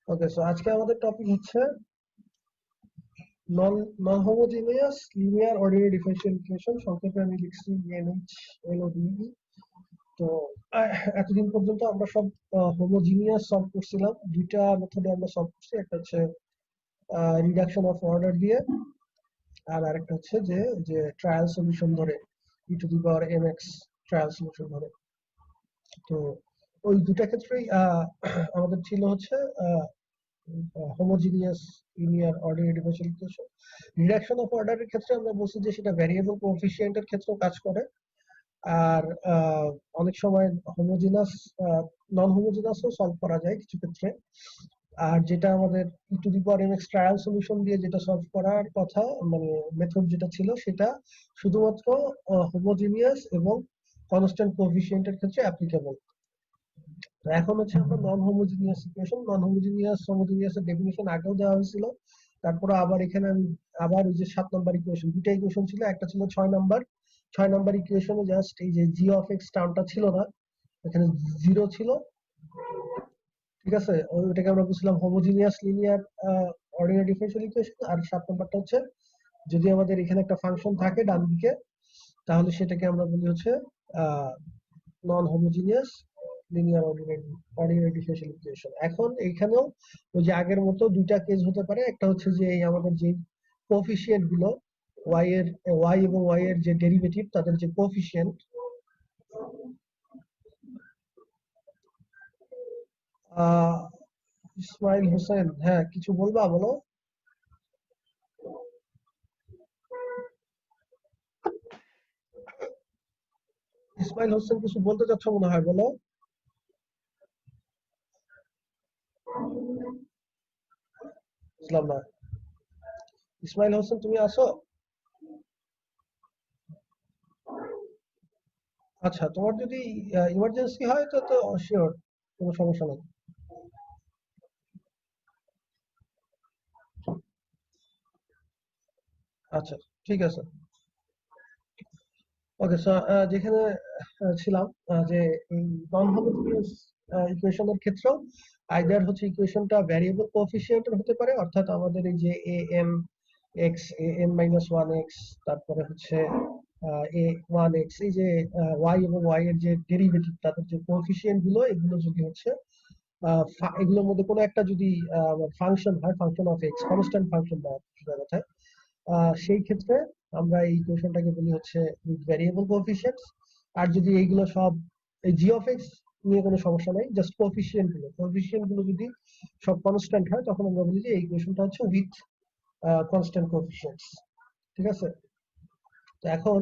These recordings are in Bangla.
ওকে, সো আজকে আমাদের টপিক হচ্ছে non non homogeneous linear ordinary differential equation, সংক্ষেপে আমি লিখছি NHLODE। তো এতদিন পর্যন্ত আমরা সব হোমোজিনিয়াস সলভ করছিলাম। দুইটা মেথডে আমরা সলভ করছি, একটা হচ্ছে রিডাকশন অফ অর্ডার দিয়ে, আর আরেকটা হচ্ছে যে যে ট্রায়াল সলিউশন ধরে e⁻mx ট্রায়াল সলিউশন ধরে। তো ওই দুটা ক্ষেত্রেই আমাদের ছিল হচ্ছে homogeneous linear ordinary differential equation. Reduction of অর্ডারের ক্ষেত্রে আমরা বলছি যে সেটা ভ্যারিয়েবল কোএফিসিয়েন্টের ক্ষেত্রেও কাজ করে। আর অনেক সময় হোমোজিনাস নন হোমোজিনাসও সলভ করা যায় কিছু ক্ষেত্রে। আর যেটা আমাদের e⁻mx ট্রায়াল সলিউশন দিয়ে যেটা সলভ করার কথা, মানে মেথড যেটা ছিল, সেটা শুধুমাত্র হোমোজিনিয়াস এবং কনস্ট্যান্ট কোএফিসিয়েন্টের ক্ষেত্রে অ্যাপ্লিকেবল। এখন হচ্ছে আমরা non homogeneous equation. Non homogeneous এর ডেফিনিশন আগেও দেওয়া হয়েছিল। তারপরে আবার এখানে আমি আবার ওই যে 7 নম্বর ইকুয়েশন, দুটো ইকুয়েশন ছিল, একটা ছিল 6 নম্বর ইকুয়েশনে জাস্ট এই যে জি অফ এক্স টার্মটা ছিল না, এখানে জিরো ছিল। ঠিক আছে, ওইটাকে আমরা বুঝলাম homogeneous linear ordinary differential equation. আর 7 নম্বরটা হচ্ছে যদি আমাদের এখানে একটা ফাংশন থাকে ডান দিকে, তাহলে সেটাকে আমরা বলি হচ্ছে নন homogeneous linear ordinary differential equation. এখন এইখানেও ওই যে আগের মতো দুইটা কেস হতে পারে। একটা হচ্ছে যে এই আমাদের যে কোএফিসিয়েন্ট গুলো ওয়াই এবং ওয়াই এর যে ডেরিভেটিভ, তাদের যে কোএফিসিয়েন্ট। ইসমাইল হোসেন, হ্যাঁ কিছু বলবা, বলো। ইসমাইল হোসেন কিছু বলতে চাচ্ছ মনে হয়, বলো। বুঝলাম না। ইসমাইল হোসেন তুমি আছো? আচ্ছা, তোমার যদি ইমার্জেন্সি হয় তো তো শিওর, কোনো সমস্যা নেই। আচ্ছা, ঠিক আছে। ওকে, সো যেখানে ছিলাম, যে এই নন হোমোজিনিয়াস ইকুয়েশনের ক্ষেত্রেও আইদার হচ্ছে ইকুয়েশনটা ভ্যারিয়েবল কোএফিসিয়েন্টের হতে পারে, অর্থাৎ আমাদের এই যে an-1x, তারপরে হচ্ছে a1x, এই যে y এবং y এর যে ডেরিভেটিভ, তাদের যে কোএফিসিয়েন্ট গুলো, এগুলো যদি হচ্ছে এগুলোর মধ্যে কোনো একটা যদি ফাংশন হয়, function of x, constant function বা সোজা কথায়, সেই ক্ষেত্রে আমরা এই ইকুয়েশনটাকে বলি হচ্ছে উইথ ভ্যারিয়েবল কোএফিসিয়েন্টস। আর যদি এইগুলো সব এই জি অফ এক্স নিয়ে কোনো সমস্যা নাই, জাস্ট কোএফিসিয়েন্ট গুলো যদি সব কনস্ট্যান্ট হয়, তখন আমরা বলি যে এই ইকুয়েশনটা হচ্ছে উইথ কনস্ট্যান্ট কোএফিসিয়েন্টস। ঠিক আছে। তো এখন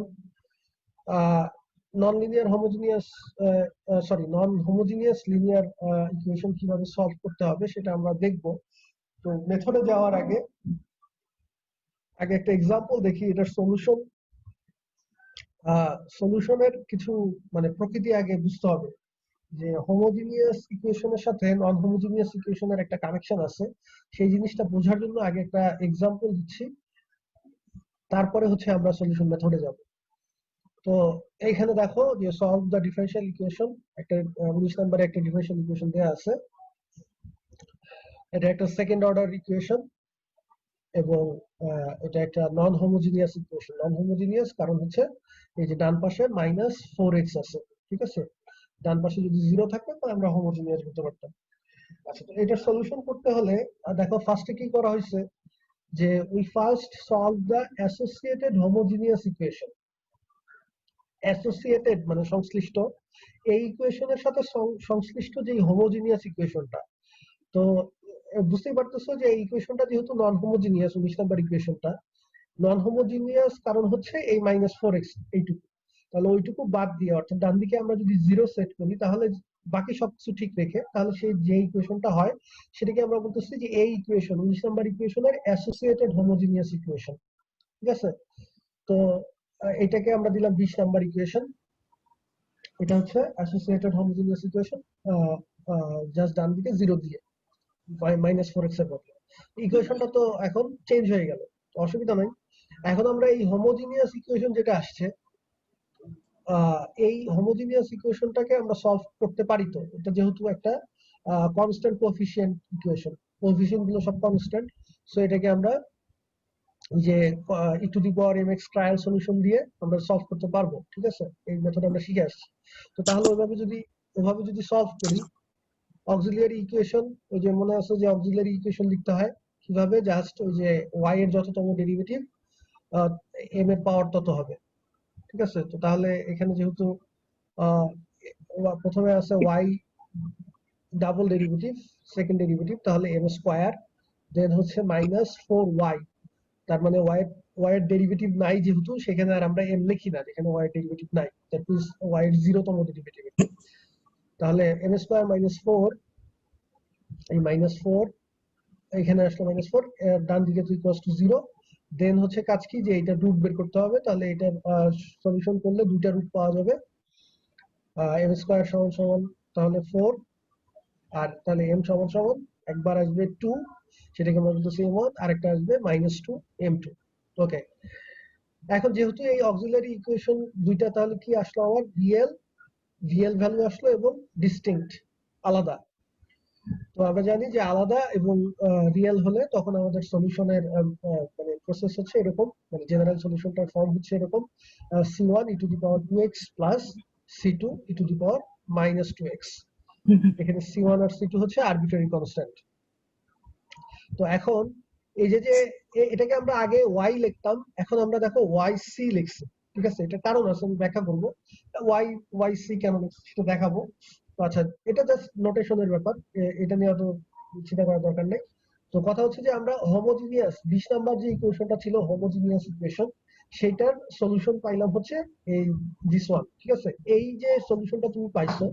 নন লিনিয়ার হোমোজিনিয়াস নন হোমোজিনিয়াস লিনিয়ার ইকুয়েশন কিভাবে সলভ করতে হবে সেটা আমরা দেখব। তো মেথডে যাওয়ার আগে আগে একটা এক্সাম্পল দেখি, এটার সলিউশনের কিছু মানে প্রকৃতি আগে বুঝতে হবে। যে হোমোজিনিয়াস ইকুয়েশনের সাথে নন হোমোজিনিয়াস ইকুয়েশনের একটা কানেকশন আছে, সেই জিনিসটা বোঝার জন্য আগে একটা এক্সাম্পল দিচ্ছি, তারপরে হচ্ছে আমরা সলিউশন মেথডে যাব। তো এইখানে দেখো যে সলভ দ্য ডিফারেনশিয়াল ইকুয়েশন, একটা 19 নম্বরে একটা ডিফারেনশিয়াল ইকুয়েশন দেওয়া আছে। এটা একটা সেকেন্ড অর্ডার ইকুয়েশন এবং এটা একটা নন হোমোজিনিয়াস ইকুয়েশন। নন হোমোজিনিয়াস কারণ হচ্ছে এই যে ডান পাশে -4x আছে। ঠিক আছে, ডান পাশে যদি জিরো থাকতো তাহলে আমরা হোমোজিনিয়াস বলতে পারতাম। আচ্ছা, তো এটার সলিউশন করতে হলে দেখো ফার্স্টে কি করা হয়েছে, যে we first solve the associated homogeneous equation. Associated মানে সংশ্লিষ্ট, এই ইকুয়েশনের সাথে সংশ্লিষ্ট যে হোমোজিনিয়াস ইকুয়েশনটা। তো বুঝতেই পারতেছো যে এই ইকুয়েশনটা যেহেতু নন হোমোজিনিয়াস, 19 নাম্বার ইকুয়েশনটা নন হোমোজিনিয়াস কারণ হচ্ছে এই -4x, এইটুকু। তাহলে ওইটুকু বাদ দিয়ে, অর্থাৎ ডান দিকে আমরা যদি জিরো সেট করি, তাহলে বাকি সবকিছু ঠিক রেখে, তাহলে সেই যে ইকুয়েশনটা হয় সেটাকে আমরা বলতেছি যে এই ইকুয়েশন 19 নাম্বার ইকুয়েশনের অ্যাসোসিয়েটেড হোমোজিনিয়াস ইকুয়েশন। ঠিক আছে। তো এটাকে আমরা দিলাম 20 নাম্বার ইকুয়েশন। এটা হচ্ছে অ্যাসোসিয়েটেড হোমোজিনিয়াস ইকুয়েশন, জাস্ট ডান দিকে জিরো দিয়ে -4x এর বদলে। ইকুয়েশনটা তো এখন চেঞ্জ হয়ে গেল, অসুবিধা নাই। এখন আমরা এই হোমোজিনিয়াস ইকুয়েশন যেটা আসছে, এই হোমোজিনিয়াস ইকুয়েশনটাকে আমরা সলভ করতে পারি। তো এটা যেহেতু একটা কনস্ট্যান্ট কোএফিসিয়েন্ট ইকুয়েশন, কোএফিসিয়েন্ট গুলো সব কনস্ট্যান্ট, সো এটাকে আমরা যে e to the power mx trial solution দিয়ে আমরা সলভ করতে পারবো। ঠিক আছে, এই মেথড আমরা শিখে আসছি। তো তাহলে ওভাবে যদি সলভ করি অক্সিলিয়ারি ইকুয়েশন, ওই যে মনে আছে যে অক্সিলিয়ারি ইকুয়েশন লিখতে হয় কিভাবে, জাস্ট ওই যে y এর যততম ডেরিভেটিভ m এর পাওয়ার তত হবে। ঠিক আছে, তো তাহলে এখানে যেহেতু আহ, প্রথমে আছে y double derivative, second derivative, তাহলে m স্কয়ার, দেন হচ্ছে -4y, তার মানে y এর ডেরিভেটিভ নাই যেহেতু, সেখানে আর আমরা m লিখি না, যেখানে y এর ডেরিভেটিভ নাই, দ্যাট মিন্স y এর 0তম ডেরিভেটিভ। তাহলে m স্কয়ার -4, এই -4 এখানে আসলে -4, ডান দিকে তো ইকুয়ালস টু 0। দেন হচ্ছে কাজ কি, যে এটা রুট বের করতে হবে, তাহলে এটা সলিউশন করলে দুইটা রুট পাওয়া যাবে। m স্কয়ার সমান সমান তাহলে 4, আর তাহলে m সমান সমান একবার আসবে 2, সেটাকে আমরা বলতেছি m1, আরেকটা আসবে -2 m2। ওকে, এখন যেহেতু এই অক্সিলারি ইকুয়েশন দুইটা, তাহলে কি আসলো আমার রিয়েল ভ্যালু আসলো এবং ডিস্টিংক্ট, আলাদা। তো আমরা জানি যে আলাদা এবং রিয়েল হলে তখন আমাদের সলিউশনের মানে প্রসেস হচ্ছে এরকম, মানে জেনারেল সলিউশনটার ফর্ম হচ্ছে এরকম, c1 e to the power 2x plus c2 e to the power -2x। এখানে c1 আর c2 হচ্ছে আরবিট্রারি কনস্ট্যান্ট। তো এখন এই যে এটাকে আমরা আগে y লিখতাম, এখন আমরা দেখো yc লিখছি। ঠিক আছে, এটা কারণ আছে, আমি ব্যাখ্যা করবো yc কেন লিখছি সেটা দেখাবো। তো আচ্ছা, এটা জাস্ট নোটেশনের ব্যাপার, এটা নিয়ে অত চিন্তা করার দরকার নেই। তো কথা হচ্ছে যে আমরা হোমোজিনিয়াস 20 নাম্বার যে ইকুয়েশনটা ছিল হোমোজিনিয়াস ইকুয়েশন, সেটার সলিউশন পাইলাম হচ্ছে এই দিস ওয়ান। ঠিক আছে, এই যে সলিউশনটা তুমি পাইছো,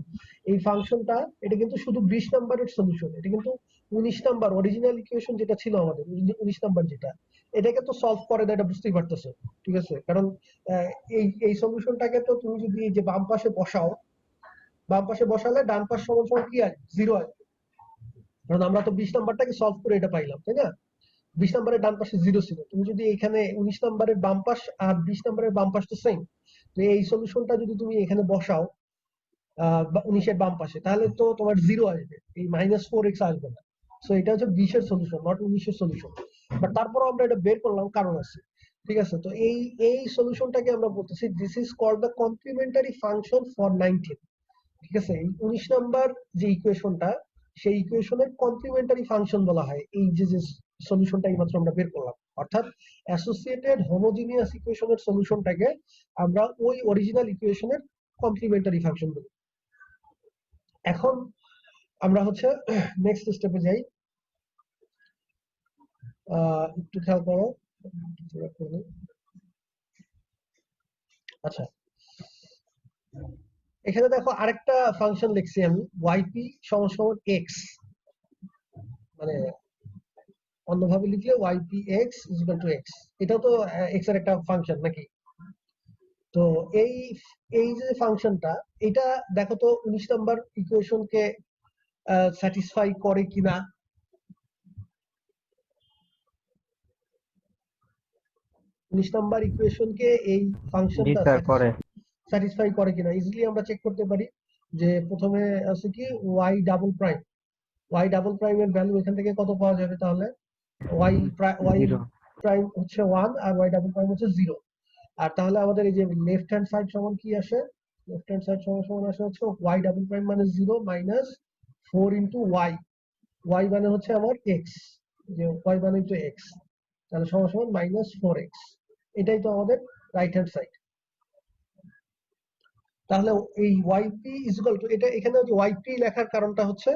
এই ফাংশনটা, এটা কিন্তু শুধু 20 নাম্বারের সলিউশন, এটা কিন্তু 19 নাম্বার অরিজিনাল ইকুয়েশন যেটা ছিল আমাদের, 19 নাম্বার যেটা, এটাকে তো সলভ করে না, এটা বুঝতেই পারতেছো। ঠিক আছে, কারণ এই সলিউশনটাকে তো তুমি যদি এই যে বাম পাশে বসাও, বাম পাশে বসালে ডান পাশ সমান সমান কি আসবে, 0 আসবে, কারণ আমরা তো 20 নাম্বারটাকে সলভ করে এটা পাইলাম, তাই না? 20 নাম্বারের ডান পাশে 0 ছিল, তুমি যদি এখানে 19 নাম্বারের বাম পাশ আর 20 নাম্বারের বাম পাশ তো সেম, তো এই সলিউশনটা যদি তুমি এখানে বসাও 19 এর বাম পাশে, তাহলে তো তোমার 0 আসবে, এই -4x আসবে না। সো এটা হচ্ছে 20 এর সলিউশন, নট 19 এর সলিউশন। বাট তারপর আমরা এটা বের করলাম, কারণ আছে। ঠিক আছে, তো এই সলিউশনটাকে আমরা বলতেছি this is called the complementary function for 19। ঠিক আছে, এই 19 নাম্বার যে ইকুয়েশনটা, সেই ইকুয়েশনের কমপ্লিমেন্টারি ফাংশন বলা হয় এই যে সলিউশনটা এইমাত্র আমরা বের করলাম। অর্থাৎ অ্যাসোসিয়েটেড হোমোজিনিয়াস ইকুয়েশনের সলিউশনটাকে আমরা ওই অরিজিনাল ইকুয়েশনের কমপ্লিমেন্টারি ফাংশন বলি। এখন আমরা হচ্ছে নেক্সট স্টেপে যাই। একটু খেয়াল করো। আচ্ছা, এখানে দেখো আরেকটা ফাংশন লিখছি আমি, yp সমান সমান x, মানে অন্যভাবে লিখলে ypx = x। এটাও তো x এর একটা ফাংশন নাকি? তো এই এই যে ফাংশনটা, এটা দেখো তো 19 নাম্বার ইকুয়েশনকে স্যাটিসফাই করে কিনা। 19 নাম্বার ইকুয়েশনকে এই জি ফাংশনটা স্যার করে। স্যাটিসফাই করে কিনা ইজিলি আমরা চেক করতে পারি। যে প্রথমে আছে কি y ডাবল প্রাইম, এর ভ্যালু এখান থেকে কত পাওয়া যাবে, তাহলে y জিরো। প্রাইম হচ্ছে 1 আর y ডাবল প্রাইম হচ্ছে 0। আর তাহলে আমাদের এই যে লেফট হ্যান্ড সাইড সমান কি আসে, লেফট হ্যান্ড সাইড সমান সমান আসে হচ্ছে y ডাবল প্রাইম মানে 0 মাইনাস 4 ইন্টু y মানে হচ্ছে আমার x, যে y মানে তো x, তাহলে সমান সমান -4x। এটাই তো আমাদের রাইট হ্যান্ড সাইড। তাহলে এই yp ইকুয়াল টু, এটা এখানে যে yp লেখার কারণটা হচ্ছে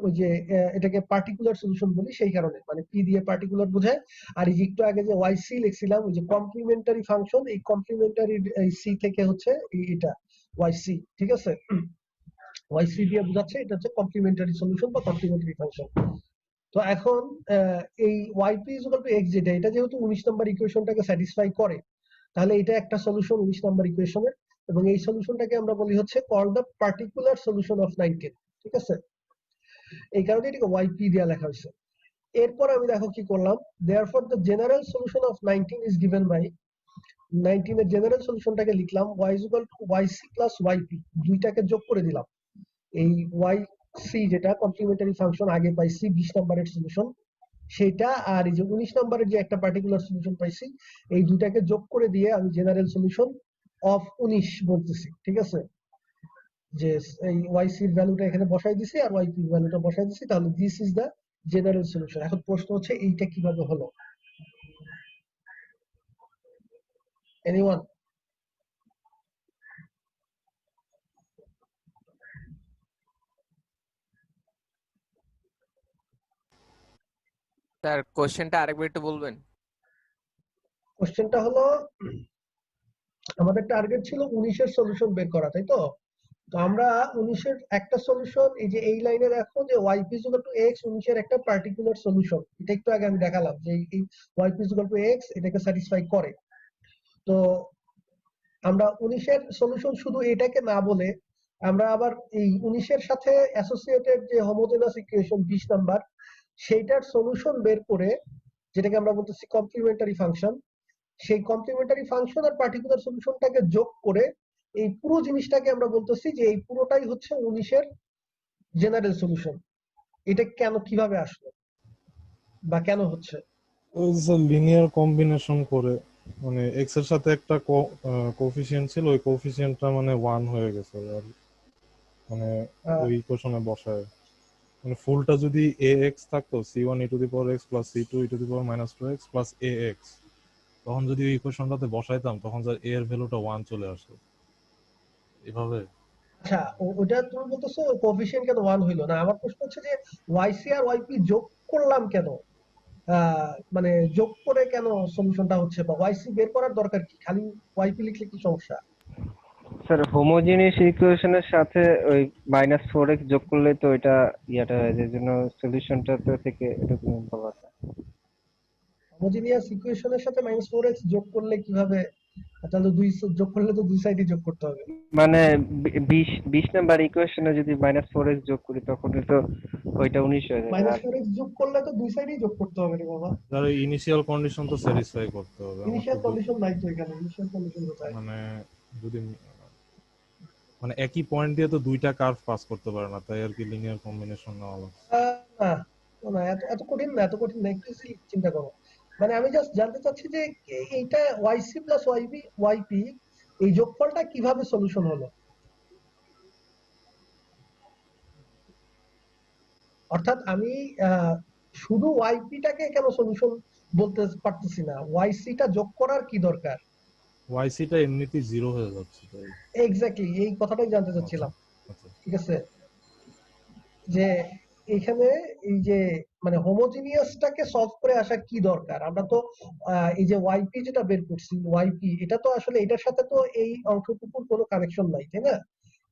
ওই যে এটাকে পার্টিকুলার সলিউশন বলি সেই কারণে, মানে p দিয়ে পার্টিকুলার বোঝায়। আর এই যে একটু আগে যে yc লিখছিলাম, ওই যে কমপ্লিমেন্টারি ফাংশন, এই কমপ্লিমেন্টারি c থেকে হচ্ছে এটা yc। ঠিক আছে, yc দিয়ে বোঝাচ্ছে এটা হচ্ছে কমপ্লিমেন্টারি সলিউশন বা কমপ্লিমেন্টারি ফাংশন। তো এখন এই yp x যেটা, এটা যেহেতু 19 নম্বর ইকুয়েশনটাকে স্যাটিসফাই করে, তাহলে এটা একটা সলিউশন 19 নম্বর ইকুয়েশনের, এবং এই সলিউশনটাকে আমরা বলি হচ্ছে call the particular solution of 19। ঠিক আছে, এই কারণে এটাকে yp দিয়ে লেখা হয়েছে। এরপর আমি দেখো কি করলাম, therefore the general solution of 19 is given by, 19 এর জেনারেল সলিউশনটাকে লিখলাম y = yc + yp, দুইটাকে যোগ করে দিলাম। এই y সি যেটা কমপ্লিমেন্টারি ফাংশন আগে পাইছি 20 নম্বরের সলিউশন সেটা, আর এই যে 19 নম্বরের যে একটা পার্টিকুলার সলিউশন পাইছি, এই দুটাকে যোগ করে দিয়ে আমি জেনারেল সলিউশন অফ 19 বলতেছি। ঠিক আছে, যে এই ওয়াইসি এর ভ্যালুটা এখানে বসাই দিছি আর ওয়াইপি এর ভ্যালুটা বসাই দিছি, তাহলে this is the general solution. এখন প্রশ্ন হচ্ছে এইটা কিভাবে হলো? এনিওয়ান? স্যার কোশ্চেনটা আরেকবার একটু বলবেন? কোশ্চেনটা হলো, আমাদের টার্গেট ছিল 19 এর সলিউশন বের করা, তাই তো? তো আমরা 19 এর একটা সলিউশন, এই যে এই লাইনে দেখো যে y is equal to x, 19 এর একটা পার্টিকুলার সলিউশন, এটা একটু আগে আমি দেখালাম যে এই y is equal to x এটাকে স্যাটিসফাই করে। তো আমরা 19 এর সলিউশন শুধু এটাকে না বলে আমরা আবার এই 19 এর সাথে অ্যাসোসিয়েটেড যে হোমোজেনাস ইকুয়েশন 20 নাম্বার, সেইটার সলিউশন বের করে, যেটাকে আমরা বলতেছি কমপ্লিমেন্টারি ফাংশন, সেই কমপ্লিমেন্টারি ফাংশন আর পার্টিকুলার সলিউশনটাকে যোগ করে এই পুরো জিনিসটাকে আমরা বলতেছি যে এই পুরোটাই হচ্ছে 19 এর জেনারেল সলিউশন। এটা কেন, কিভাবে আসলো বা কেন হচ্ছে? লিনিয়ার কম্বিনেশন করে, মানে এক্স এর সাথে একটা কোফিসিয়েন্ট ছিল, ওই কোফিসিয়েন্টটা মানে 1 হয়ে গেছে আর মানে ওই ইকুয়েশনে বসায়, মানে ফুলটা যদি এ এক্স থাকতো c1 e to the power x plus c2 e to the power minus 2x plus ax, তখন যদি ওই ইকুয়েশনটাতে বসাইতাম তখন এ এর ভ্যালুটা 1 চলে আসে এভাবে। আচ্ছা, ওটা তুমি বলতেছো কোএফিসিয়েন্ট কেন 1 হইলো না? আমার প্রশ্ন হচ্ছে যে ওয়াইসি আর ওয়াইপি যোগ করলাম কেন? মানে যোগ করে কেন সলিউশনটা হচ্ছে, বা ওয়াইসি বের করার দরকার কি? খালি ওয়াইপি লিখলে কি সমস্যা? স্যার হোমোজিনিয়াস ইকুয়েশনের সাথে ওই -4x যোগ করলে তো এটা ইয়াটা হয়ে যায়, জন্য সলিউশনটা তো থেকে এরকম বলা যায়। হোমোজিনিয়াস ইকুয়েশনের সাথে -4x যোগ করলে কিভাবে? তাহলে দুই যোগ করলে তো দুই সাইডে যোগ করতে হবে। মানে 20 নাম্বার ইকুয়েশনে যদি -4x যোগ করি তখন তো ওইটা 19 হয়ে যাবে। আর -4x যোগ করলে তো দুই সাইডেই যোগ করতে হবে রে বাবা। তার ইনিশিয়াল কন্ডিশন তো স্যাটিসফাই করতে হবে। আমার ইনিশিয়াল তো কন্ডিশন নাই তো এখানে, ইনিশিয়াল কন্ডিশন কোথায়? মানে যদি মানে একই পয়েন্ট দিয়ে তো দুইটা কার্ভ পাস করতে পারে না, তাই আর কি লিনিয়ার কম্বিনেশন নেওয়া লাগছে। না না, এত এত কঠিন না, এত কঠিন না, একটু easy চিন্তা করো। মানে আমি জাস্ট জানতে চাচ্ছি যে এইটা ওয়াইসি প্লাস ওয়াইবি ওয়াইপি এই যোগফলটা কিভাবে সলিউশন হলো? অর্থাৎ আমি শুধু ওয়াইপিটাকে কেন সলিউশন বলতে পারতেছি না, ওয়াইসিটা যোগ করার কি দরকার? ওয়াইসিটা এমনিতেই 0 হয়ে যাচ্ছে তাই। এক্স্যাক্টলি এই কথাটাই জানতে আচ্ছা চাচ্ছিলাম। আচ্ছা। ঠিক আছে, যে এখানে এই যে মানে হোমোজিনিয়াসটাকে সলভ করে আসার কি দরকার? আমরা তো এই যে ওয়াইপি যেটা বের করছি, ওয়াইপি এটা তো আসলে এটার সাথে তো এই অংশটুকুর কোনো কানেকশন নাই, তাই না?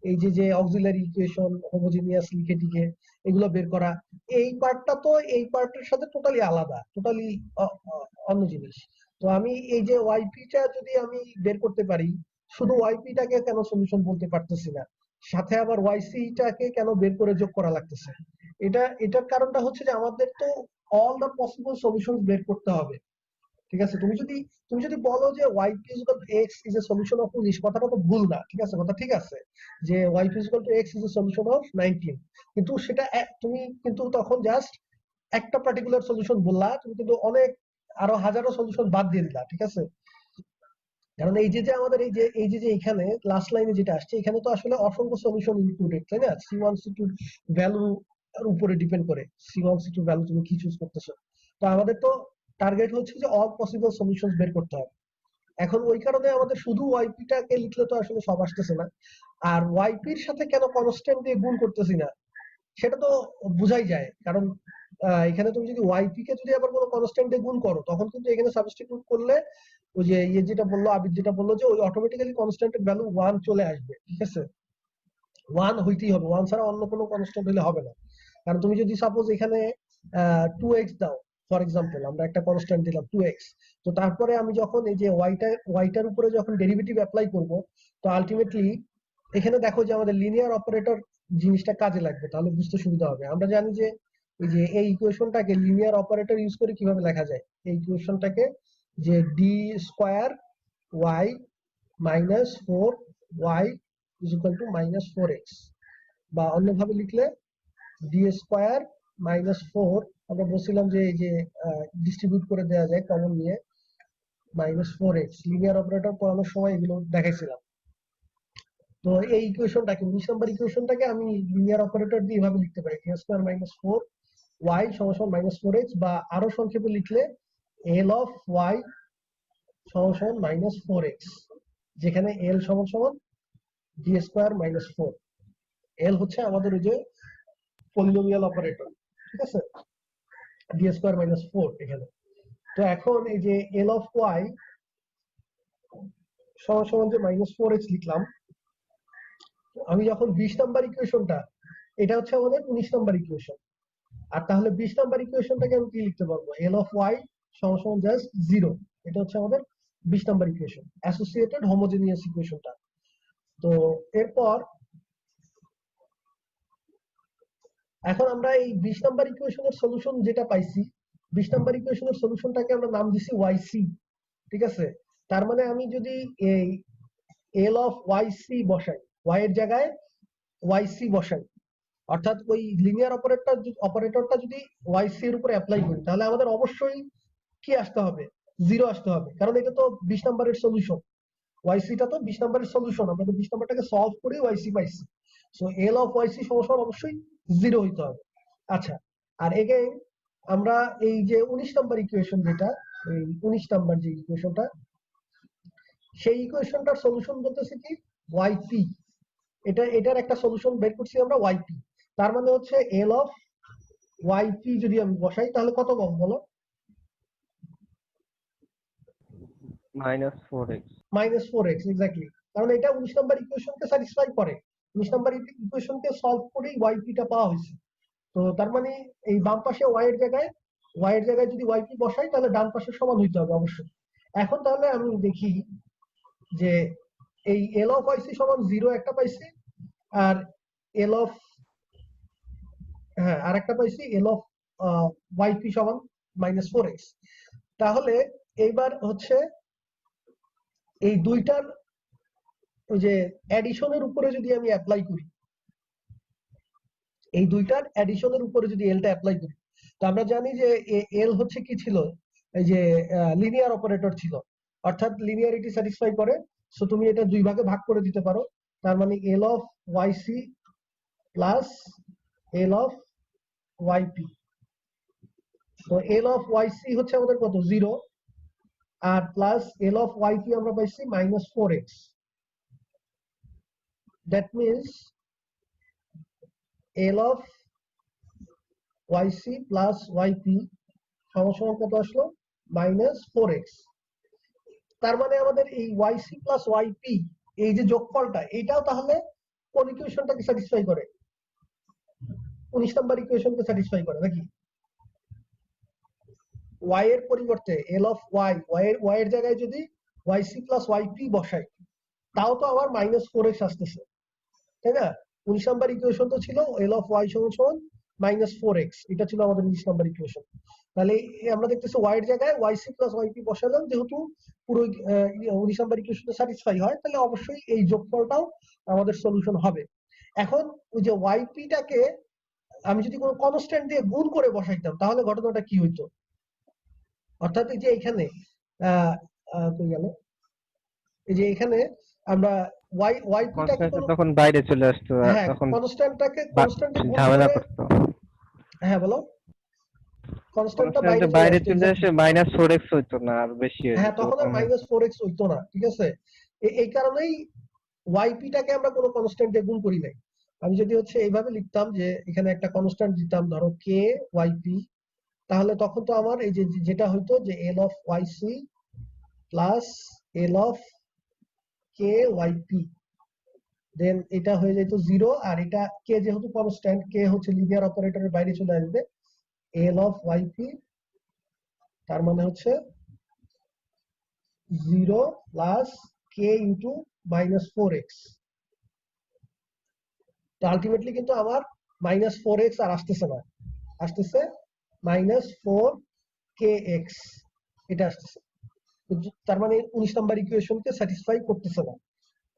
এই যে যে অক্সিলারি ইকুয়েশন হোমোজিনিয়াস লিখে টিকে এগুলো বের করা, এই পার্টটা তো এই পার্টের সাথে টোটালি আলাদা, টোটালি অন্য জিনিস। তো আমি এই যে ওয়াইপিটা যদি আমি বের করতে পারি, শুধু ওয়াইপিটাকে কেন সলিউশন বলতে পারতেছি না, সাথে আবার ওয়াইসিটাকে কেন বের করে যোগ করা লাগতেছে? এটার কারণটা হচ্ছে যে আমাদের তো অল দ্য পসিবল সলিউশন বের করতে হবে। ঠিক আছে, তুমি যদি বলো যে yp is equal to x is a solution of 19, কথাটা তো ভুল না, ঠিক আছে, কথা ঠিক আছে যে yp is equal to x is a solution of 19, কিন্তু সেটা তুমি কিন্তু তখন জাস্ট একটা পার্টিকুলার সলিউশন বললা, তুমি কিন্তু অনেক আরো হাজারো সলিউশন বাদ দিয়ে দিলা। ঠিক আছে, কারণ এই যে যে আমাদের এই যে এখানে লাস্ট লাইনে যেটা আসছে, এখানে তো আসলে অসংখ্য সলিউশন ইনক্লুডেড, তাই না? c1 c2 ভ্যালু এর উপরে ডিপেন্ড করে c1 c2 ভ্যালু তুমি কি চুজ করতেছো। তো আমাদের তো টার্গেট হচ্ছে যে অল পসিবল সলিউশনস বের করতে হবে। এখন ওই কারণে আমাদের শুধু ওয়াইপিটাকে লিখলে তো আসলে সব আসতেছে না, আর ওয়াইপির সাথে কেন কনস্ট্যান্ট দিয়ে গুণ করতেছি না সেটা তো বোঝাই যায়। কারণ এখানে তুমি যদি ওয়াইপি কে যদি আবার কোনো কনস্ট্যান্ট দিয়ে গুণ করো, তখন কিন্তু এখানে সাবস্টিটিউট করলে ওই যে ইয়ে যেটা বললো, আবির যেটা বললো, যে ওই অটোমেটিক্যালি কনস্ট্যান্টের ভ্যালু 1 চলে আসবে। ঠিক আছে, 1 হইতেই হবে, 1 ছাড়া অন্য কোনো কনস্ট্যান্ট হলে হবে না। কারণ তুমি যদি সাপোজ এখানে 2x দাও, ফর এক্সাম্পল আমরা একটা কনস্ট্যান্ট দিলাম 2x, তো তারপরে আমি যখন এই যে ওয়াইটার উপরে যখন ডেরিভেটিভ অ্যাপ্লাই করব, তো আলটিমেটলি এখানে দেখো যে আমাদের লিনিয়ার অপারেটর জিনিসটা কাজে লাগবে, তাহলে বুঝতে সুবিধা হবে। আমরা জানি যে এই যে এই ইকুয়েশনটাকে লিনিয়ার অপারেটর ইউজ করে কিভাবে লেখা যায়, এই ইকুয়েশনটাকে যে D square Y minus 4y is equal to -4x, বা অন্যভাবে লিখলে ডি স্কোয়ার মাইনাস 4 আমরা বলছিলাম যে এই যে ডিস্ট্রিবিউট করে দেওয়া যায় কমন নিয়ে -4x লিনিয়ার অপারেটর পড়ানোর সময় এগুলো দেখাইছিলাম। তো এই ইকুয়েশনটাকে 19 নম্বর ইকুয়েশনটাকে আমি লিনিয়ার অপারেটর দিয়ে এভাবে লিখতে পারি ডি স্কোয়ার মাইনাস 4y সমান -4x, বা আরো সংক্ষেপে লিখলে এল অফ y সমান -4x, যেখানে এল সমান ডি স্কোয়ার মাইনাস 4। এল হচ্ছে আমাদের ওই যে পলিনোমিয়াল অপারেটর, ঠিক আছে, ডি স্কোয়ার মাইনাস 4 এখানে। তো এখন এই যে এল অফ ওয়াই সমান যে -4x লিখলাম, আমি যখন 20 নাম্বার ইকুয়েশনটা, এটা হচ্ছে আমাদের 19 নাম্বার ইকুয়েশন, আর তাহলে 20 নাম্বার ইকুয়েশনটাকে আমি কি লিখতে পারবো, এল অফ ওয়াই সমান জাস্ট 0, এটা হচ্ছে আমাদের 20 নাম্বার ইকুয়েশন, অ্যাসোসিয়েটেড হোমোজেনিয়াস ইকুয়েশনটা। তো এরপর এখন আমরা এই 20 নাম্বার ইকুয়েশনের সলিউশন যেটা পাইছি, 20 নাম্বার ইকুয়েশনের সলিউশনটাকে আমরা নাম দিছি yc, ঠিক আছে। তার মানে আমি যদি এই এল অফ yc বসাই, y এর জায়গায় yc বসাই, অর্থাৎ ওই লিনিয়ার অপারেটরটা যদি yc এর উপরে অ্যাপ্লাই করি, তাহলে আমাদের অবশ্যই কি আসতে হবে, 0 আসতে হবে, কারণ এটা তো 20 নাম্বারের সলিউশন। yc টা তো 20 নাম্বারের সলিউশন, আমরা তো 20 নাম্বারটাকে সলভ করে yc পাইছি। সো এল অফ yc সমান অবশ্যই 0 হইতে হবে। আচ্ছা, আর এগেইন আমরা এই যে 19 নাম্বার ইকুয়েশন, যেটা এই 19 নাম্বার যে ইকুয়েশনটা, সেই ইকুয়েশনটার সলিউশন বলতেছে কি yp, এটার একটা সলিউশন বের করছি আমরা yp। তার মানে হচ্ছে এল অফ yp যদি আমি বসাই তাহলে কত পাবো বলো, -4x। -4x এক্স্যাক্টলি, কারণ এটা 19 নাম্বার ইকুয়েশনকে স্যাটিসফাই করে। 19 নাম্বার ইকুয়েশনকে সলভ করেই yp টা পাওয়া হয়েছে। তো তার মানে এই বাম পাশে y এর জায়গায় যদি yp বসাই, তাহলে ডান পাশে সমান হইতে হবে অবশ্যই। এখন তাহলে আমি দেখি যে এই এল অফ yc সমান 0 একটা পাইছি, আর এল অফ আর একটা পাইছি এল অফ yp সমান -4x। তাহলে এইবার হচ্ছে এই দুইটার ওই যে অ্যাডিশনের উপরে যদি আমি অ্যাপ্লাই করি, এই দুইটার অ্যাডিশনের উপরে যদি এলটা অ্যাপ্লাই করি, তো আমরা জানি যে এল হচ্ছে কি ছিল, এই যে লিনিয়ার অপারেটর ছিল, অর্থাৎ লিনিয়ারিটি স্যাটিসফাই করে। সো তুমি এটা দুই ভাগে ভাগ করে দিতে পারো, তার মানে L of yc plus L of yp। তো এল অফ yc হচ্ছে আমাদের কত, 0, আর প্লাস এল অফ yp আমরা পাইছি -4x। That means L of yc plus yp সমান কত আসলো, -4x। তার মানে আমাদের এই yc প্লাস yp এই যে যোগফলটা, এটাও তাহলে কোন ইকুয়েশনটাকে স্যাটিসফাই করে, 19 নাম্বার ইকুয়েশনকে স্যাটিসফাই করে নাকি। y এর পরিবর্তে এল অফ y এর জায়গায় যদি yc প্লাস yp বসাই, তাও তো আবার -4x আসতেছে, তাই না। 19 নাম্বার ইকুয়েশন তো ছিল এল অফ y সমান -4x, এটা ছিল আমাদের 19 নাম্বার ইকুয়েশন। তাহলে আমরা দেখতেছি y এর জায়গায় yc প্লাস yp বসালাম, যেহেতু পুরো 19 নাম্বার ইকুয়েশনটা স্যাটিসফাই হয়, তাহলে অবশ্যই এই যোগফলটাও আমাদের সলিউশন হবে। এখন ওই যে yp টাকে আমি যদি কোনো কনস্ট্যান্ট দিয়ে গুণ করে বসাইতাম, তাহলে ঘটনাটা কি হইতো, অর্থাৎ এই যে এখানে কই গেল, এই যে এখানে আমরা yp টাকে তখন বাইরে চলে আসতো, তখন কনস্ট্যান্টটাকে গুণ ঝামেলা করে, করতো। বলো, কনস্ট্যান্টটা বাইরে চলে আসে -4x হইতো না, আর বেশি হইতো। তখন আর -4x হইতো না, ঠিক আছে। এই কারণেই yp টাকে আমরা কোনো কনস্ট্যান্ট দিয়ে গুণ করি নাই। আমি যদি হচ্ছে এইভাবে লিখতাম যে এখানে একটা কনস্ট্যান্ট দিতাম, ধরো k yp, তাহলে তখন তো আমার এই যে যেটা হইতো যে L of yc plus L of k yp, দেন এটা হয়ে যেত 0, আর এটা k যেহেতু কনস্ট্যান্ট, k হচ্ছে লিনিয়ার অপারেটরের বাইরে চলে আসবে, এল অফ yp তার মানে হচ্ছে 0 প্লাস k ইন্টু -4x। তো আলটিমেটলি কিন্তু আমার -4x আর আসতেছে না, আসতেছে -4kx, এটা আসতেছে। তার মানে 19 নাম্বার ইকুয়েশনকে স্যাটিসফাই করতেছে না।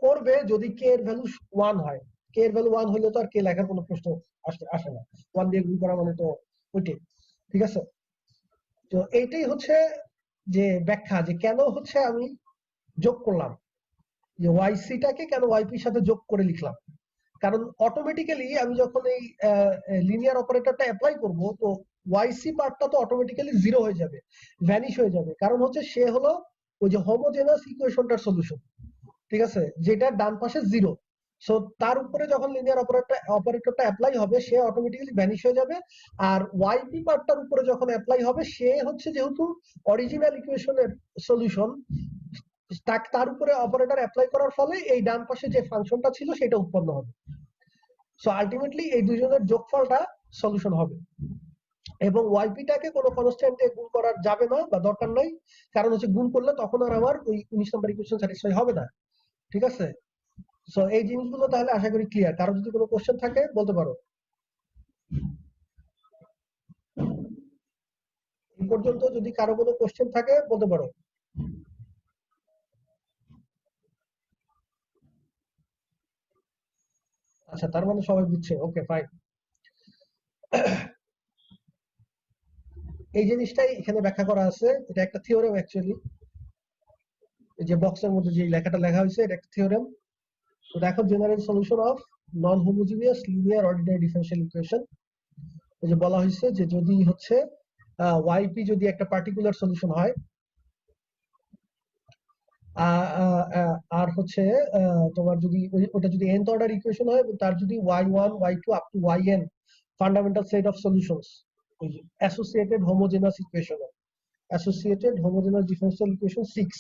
করবে যদি k এর ভ্যালু 1 হয়, k কে এর ভ্যালু 1 হলে তো আর কে লেখার কোনো প্রশ্ন আসে না, 1 দিয়ে গুণ করা মানে তো ওইটাই, ঠিক আছে। তো এইটাই হচ্ছে যে ব্যাখ্যা যে কেন হচ্ছে আমি যোগ করলাম, যে ওয়াইসিটাকে কেন ওয়াইপির সাথে যোগ করে লিখলাম। কারণ অটোমেটিক্যালি আমি যখন এই লিনিয়ার অপারেটরটা অ্যাপ্লাই করব, তো ওয়াইসি পার্টটা তো অটোমেটিক্যালি জিরো হয়ে যাবে, ভ্যানিশ হয়ে যাবে। কারণ হচ্ছে সে হলো ওই যে হোমোজেনাস ইকুয়েশনটার সলিউশন, ঠিক আছে, যেটা ডান পাশে জিরো। সো তার উপরে যখন লিনিয়ার অপারেটরটা অ্যাপ্লাই হবে, সে অটোমেটিক্যালি ভ্যানিশ হয়ে যাবে। আর ওয়াইপি পার্টটার উপরে যখন অ্যাপ্লাই হবে, সে হচ্ছে যেহেতু অরিজিনাল ইকুয়েশনের সলিউশন, তার উপরে অপারেটর অ্যাপ্লাই করার ফলে এই ডান পাশে যে ফাংশনটা ছিল সেটা উৎপন্ন হবে। সো আলটিমেটলি এই দুজনের যোগফলটা সলিউশন হবে। এবং ওয়াইপিটাকে কোনো কনস্ট্যান্টে গুণ করা যাবে না বা দরকার নাই, কারণ হচ্ছে গুণ করলে তখন আর আমার ওই 19 নম্বর ইকুয়েশন স্যাটিসফাই হবে না, ঠিক আছে। সো এই জিনিসগুলো তাহলে আশা করি ক্লিয়ার। কারো যদি কোনো কোশ্চেন থাকে বলতে পারো। এই পর্যন্ত যদি কারো কোনো কোশ্চেন থাকে বলতে পারো। আচ্ছা, তার মানে সবাই বুঝছে, ওকে ফাইন। এই জিনিসটাই এখানে ব্যাখ্যা করা আছে, এটা একটা থিওরেম অ্যাকচুয়ালি। এই যে বক্সের মধ্যে যে লেখাটা লেখা হয়েছে এটা একটা থিওরেম। তো দেখো, general solution of non homogeneous linear ordinary differential equation, এই যে বলা হয়েছে যে যদি হচ্ছে ওয়াইপি যদি একটা পার্টিকুলার সলিউশন হয়, আর হচ্ছে তোমার যদি ওটা যদি nth অর্ডার ইকুয়েশন হয়, তার যদি y1 y2 up to yn fundamental set of solutions, ওই যে associated homogeneous equation, associated homogeneous differential equation 6,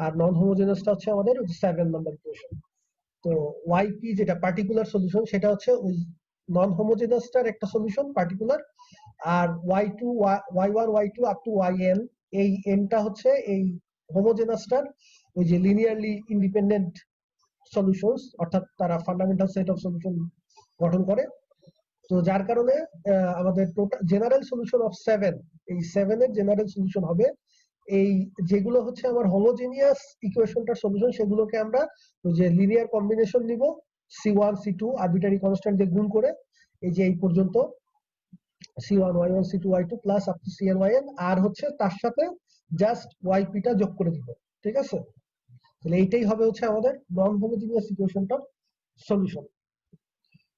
আর নন হোমোজেনাসটা হচ্ছে আমাদের 7 নাম্বার ইকুয়েশন। তো ওয়াইপি যেটা পার্টিকুলার সলিউশন, সেটা হচ্ছে ওই নন হোমোজেনাসটার একটা সলিউশন পার্টিকুলার, আর y2 y1 y2 up to yn, এই nটা হচ্ছে এই হোমোজেনাসটার ওই যে লিনিয়ারলি ইন্ডিপেন্ডেন্ট সলিউশনস, অর্থাৎ তারা ফান্ডামেন্টাল সেট অফ সলিউশন গঠন করে। তো যার কারণে আমাদের টোটাল জেনারেল সলিউশন অফ 7, এই 7 এর জেনারেল সলিউশন হবে এই যেগুলো হচ্ছে আমার হোমোজেনিয়াস ইকুয়েশনটার সলিউশন, সেগুলোকে আমরা ওই যে লিনিয়ার কম্বিনেশন নিব, c1 c2 আরবিটারি কনস্ট্যান্ট দিয়ে গুণ করে, এই যে এই পর্যন্ত c1 y1 c2 y2 plus up to cn yn, আর হচ্ছে তার সাথে জাস্ট yp-টা যোগ করে দিব, ঠিক আছে। তাহলে এইটাই হবে হচ্ছে আমাদের নন হোমোজেনিয়াস ইকুয়েশনটার সলিউশন।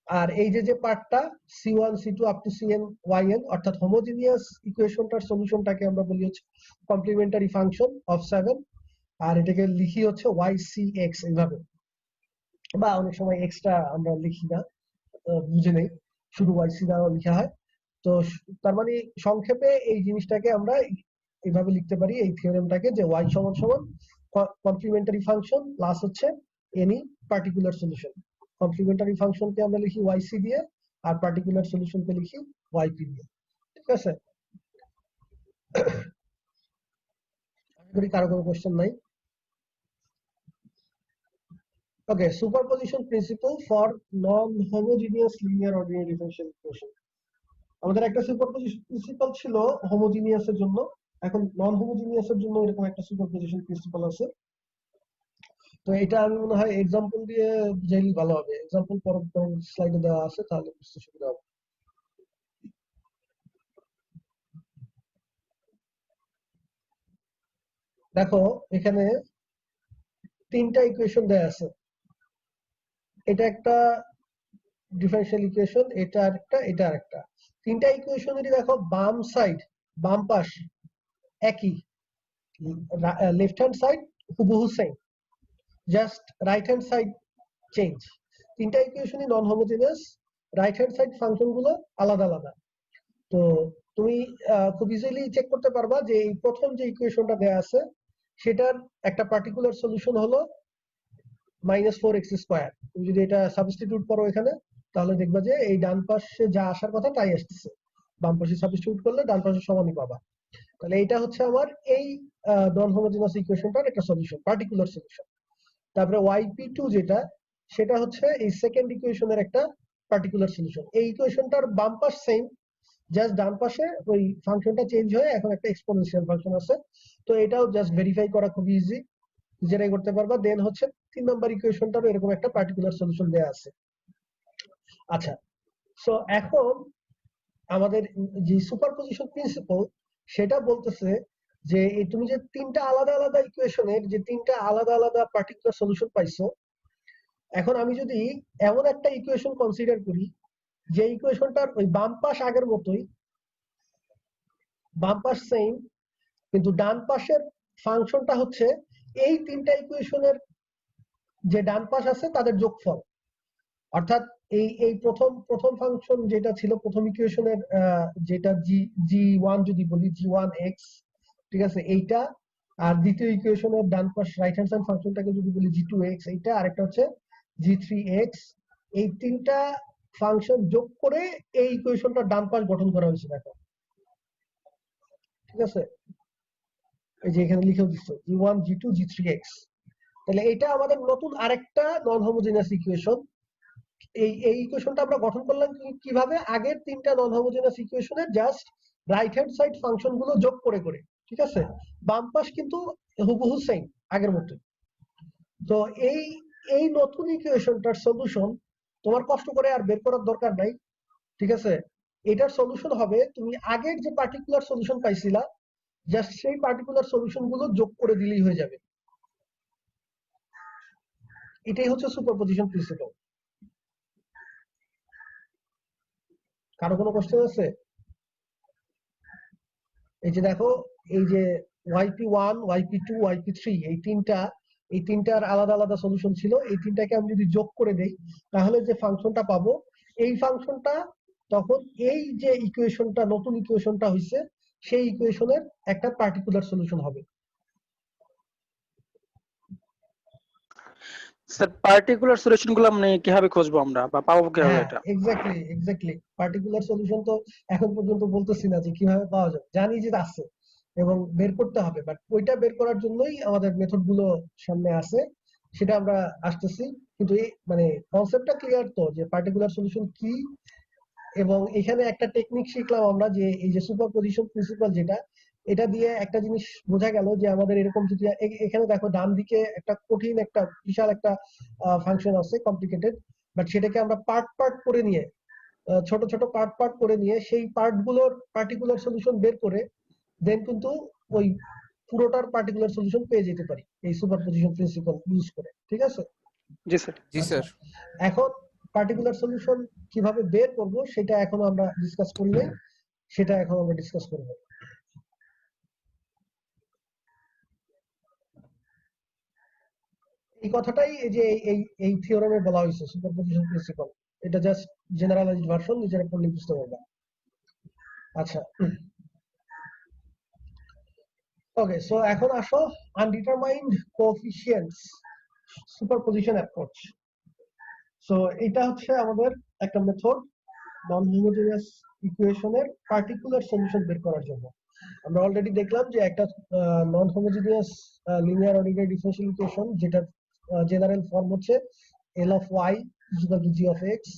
আর এই যে পার্টটা c1 c2 up to cn yn, অর্থাৎ হোমোজেনিয়াস ইকুয়েশনটার সলিউশনটাকে আমরা বলি হচ্ছে কমপ্লিমেন্টারি ফাংশন অফ 7, আর এটাকে লিখি হচ্ছে ycx এইভাবে, বা অনেক সময় এক্সটা আমরা লিখি না, বুঝে নেই, শুধু yc দ্বারা লেখা হয়। তো তার মানে সংক্ষেপে এই জিনিসটাকে আমরা এইভাবে লিখতে পারি, এই থিওরেমটাকে, যে y সমান সমান কমপ্লিমেন্টারি ফাংশন প্লাস হচ্ছে এনি পার্টিকুলার সলিউশন। কমপ্লিমেন্টারি ফাংশনকে আমরা লিখি yc দিয়ে, আর পার্টিকুলার সলিউশনকে লিখি yp দিয়ে, ঠিক আছে। আশা করি কারো কোনো কোশ্চেন নাই। Okay, superposition principle for non homogeneous linear ordinary differential equation. আমাদের একটা সুপারপজিশন প্রিন্সিপাল ছিল হোমোজিনিয়াসের জন্য, এখন নন হোমোজিনিয়াসের জন্য এরকম একটা সুপারপজিশন প্রিন্সিপাল আছে। তো এটা আমি মনে হয় এক্সাম্পল দিয়ে বুঝাইলে ভালো হবে। এক্সাম্পল পরবর্তী স্লাইডে দেওয়া আছে, তাহলে বুঝতে সুবিধা হবে। দেখো, এখানে 3টা ইকুয়েশন দেয়া আছে। এটা একটা ডিফারেনশিয়াল ইকুয়েশন, এটা আরেকটা, এটা আরেকটা। 3টা ইকুয়েশনেরই দেখো বাম সাইড, বাম পাশ একই, লেফট হ্যান্ড সাইড হুবহু same, just right hand side change. 3টা ইকুয়েশনই non homogeneous, right hand side function গুলো আলাদা আলাদা। তো তুমি খুব ইজিলি চেক করতে পারবা যে এই প্রথম যে ইকুয়েশনটা দেয়া আছে সেটার একটা পার্টিকুলার সলিউশন হলো -4x²। তুমি যদি এটা সাবস্টিটিউট করো এখানে, তাহলে দেখবা যে এই ডান পাশে যা আসার কথা তাই আসতেছে, বাম পাশে সাবস্টিটিউট করলে ডান পাশে সমানই পাবা। তাহলে এটা হচ্ছে আমার এই নন হোমোজেনাস ইকুয়েশনটার একটা সলিউশন, পার্টিকুলার সলিউশন। তারপরে yp2 যেটা, সেটা হচ্ছে এই সেকেন্ড ইকুয়েশনের একটা পার্টিকুলার সলিউশন। এই ইকুয়েশনটার বাম পাশ সেম, জাস্ট ডান পাশে ওই ফাংশনটা চেঞ্জ হয়ে এখন একটা এক্সপোনেনশিয়াল ফাংশন আছে। তো এটাও জাস্ট ভেরিফাই করা খুব ইজি, যেটাই করতে পারবা। দেন হচ্ছে 3 নাম্বার ইকুয়েশনটারও এরকম একটা পার্টিকুলার সলিউশন দেয়া আছে। আচ্ছা, সো এখন আমাদের যে সুপারপজিশন প্রিন্সিপাল সেটা বলতেছে যে এই তুমি যে তিনটা আলাদা আলাদা ইকুয়েশনের যে তিনটা আলাদা আলাদা পার্টিকুলার সলিউশন পাইছো, এখন আমি যদি এমন একটা ইকুয়েশন কনসিডার করি যে ইকুয়েশনটার ওই বাম পাশ আগের মতোই, বাম পাশ সেম, কিন্তু ডান পাশের ফাংশনটা হচ্ছে এই তিনটা ইকুয়েশনের যে ডান পাশ আছে তাদের যোগফল। অর্থাৎ এই এই প্রথম প্রথম ফাংশন যেটা ছিল প্রথম ইকুয়েশনের যেটা জি1 যদি বলি জি1x, ঠিক আছে, এইটা, আর দ্বিতীয় ইকুয়েশনের ডান পাশ রাইট হ্যান্ড সাইড ফাংশনটাকে যদি বলি জি2x, এইটা, আরেকটা হচ্ছে জি3x। এই তিনটা ফাংশন যোগ করে এই ইকুয়েশনটা ডান পাশ গঠন করা হয়েছে দেখো, ঠিক আছে, এই যে এখানে লিখেও দিচ্ছ জি1 জি2 জি3x। তাহলে এটা আমাদের নতুন আরেকটা নন হোমোজেনিয়াস ইকুয়েশন। এই ইকুয়েশনটা আমরা গঠন করলাম কিভাবে, আগের তিনটা নন হোমোজেনিয়াস ইকুয়েশনের just right hand side function গুলো যোগ করে করে, ঠিক আছে, বাম পাশ কিন্তু হুবহু সেম আগের মতো। তো এই এই নতুন ইকুয়েশনটার সলিউশন তোমার কষ্ট করে আর বের করার দরকার নাই, ঠিক আছে। এটার সলিউশন হবে তুমি আগের যে পার্টিকুলার সলিউশন পাইছিলা জাস্ট সেই পার্টিকুলার সলিউশন গুলো যোগ করে দিলেই হয়ে যাবে। এটাই হচ্ছে সুপারপজিশন প্রিন্সিপাল। কারো কোনো কোশ্চেন আছে? এই যে দেখো, এই যে yp1 yp2 yp3 এই তিনটার আলাদা আলাদা সলিউশন ছিল, এই তিনটাকে আমি যদি যোগ করে দেই তাহলে যে ফাংশনটা পাবো, এই ফাংশনটা তখন এই যে ইকুয়েশনটা নতুন ইকুয়েশনটা হইছে সেই ইকুয়েশনের একটা পার্টিকুলার সলিউশন হবে। স্যার পার্টিকুলার সলিউশন গুলো মানে কিভাবে খুঁজবো আমরা বা পাবো কিভাবে হ্যাঁ, এটা? এক্স্যাক্টলি পার্টিকুলার সলিউশন তো এখন পর্যন্ত বলতেছি না যে কিভাবে পাওয়া যাবে, জানি যে আছে এবং বের করতে হবে, বাট ওইটা বের করার জন্যই আমাদের মেথড গুলো সামনে আছে, সেটা আমরা আসতেছি। কিন্তু এই মানে কনসেপ্টটা ক্লিয়ার তো যে পার্টিকুলার সলিউশন কি, এবং এখানে একটা টেকনিক শিখলাম আমরা যে এই যে সুপারপজিশন প্রিন্সিপাল যেটা, এটা দিয়ে একটা জিনিস বোঝা গেল যে আমাদের এরকম যদি এখানে দেখো ডান দিকে একটা কঠিন একটা বিশাল একটা ফাংশন আছে কমপ্লিকেটেড, বাট সেটাকে আমরা পার্ট পার্ট করে নিয়ে ছোট ছোট পার্ট পার্ট করে নিয়ে সেই পার্ট গুলোর পার্টিকুলার সলিউশন বের করে দেন কিন্তু ওই পুরোটার পার্টিকুলার সলিউশন পেয়ে যেতে পারি এই সুপারপজিশন প্রিন্সিপাল ইউজ করে, ঠিক আছে। জি স্যার। জি আচ্ছা, স্যার। এখন পার্টিকুলার সলিউশন কিভাবে বের করব সেটা এখন আমরা ডিসকাস করলে, সেটা এখন আমরা ডিসকাস করব। এই কথাটাই এই যে এই থিওরামে বলা হয়েছে সুপারপজিশন প্রিন্সিপাল। এটা জাস্ট জেনারেলাইজড ভার্সন, নিজের পড়লে বুঝতে পারবা। আচ্ছা, ওকে, সো এখন আসো undetermined coefficients superposition approach. So এটা হচ্ছে আমাদের একটা মেথড নন হোমোজেনিয়াস ইকুয়েশনের পার্টিকুলার সলিউশন বের করার জন্য। আমরা অলরেডি দেখলাম যে একটা non homogeneous linear ordinary differential equation যেটা জেনারেল ফর্ম হচ্ছে L of Y equal to G of X.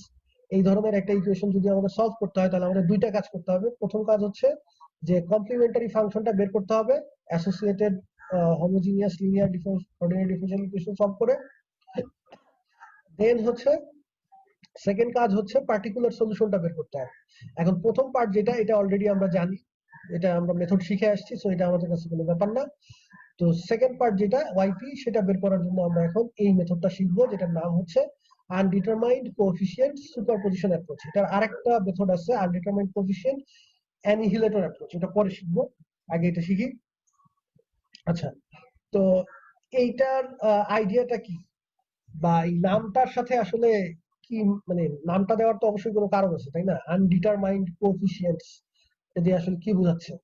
এই ধরনের একটা ইকুয়েশন যদি আমাদের সলভ করতে হয় তাহলে আমাদের দুইটা কাজ করতে হবে। প্রথম কাজ হচ্ছে যে কমপ্লিমেন্টারি ফাংশনটা বের করতে হবে associated homogeneous linear ordinary differential equation solve করে। দেন হচ্ছে সেকেন্ড কাজ হচ্ছে পার্টিকুলার সলিউশনটা বের করতে হবে। এখন প্রথম পার্ট যেটা, এটা অলরেডি আমরা জানি, এটা আমরা মেথড শিখে আসছি, সো এটা আমাদের কাছে কোনো ব্যাপার না। তো সেকেন্ড পার্ট যেটা ওয়াইপি, সেটা বের করার জন্য আমরা এখন এই মেথডটা শিখবো যেটার নাম হচ্ছে আনডিটারমাইন্ড কোএফিসিয়েন্ট সুপারপজিশন অ্যাপ্রোচ। এটার আরেকটা মেথড আছে আনডিটারমাইন্ড কোএফিসিয়েন্ট অ্যানিহিলেটর অ্যাপ্রোচ, এটা পরে শিখবো, আগে এটা শিখি। আচ্ছা, তো এইটার আইডিয়াটা কি, বা এই নামটার সাথে আসলে কি, মানে নামটা দেওয়ার তো অবশ্যই কোনো কারণ আছে তাই না, আনডিটারমাইন্ড কোএফিসিয়েন্টস, এটা দিয়ে আসলে কি বোঝাচ্ছে।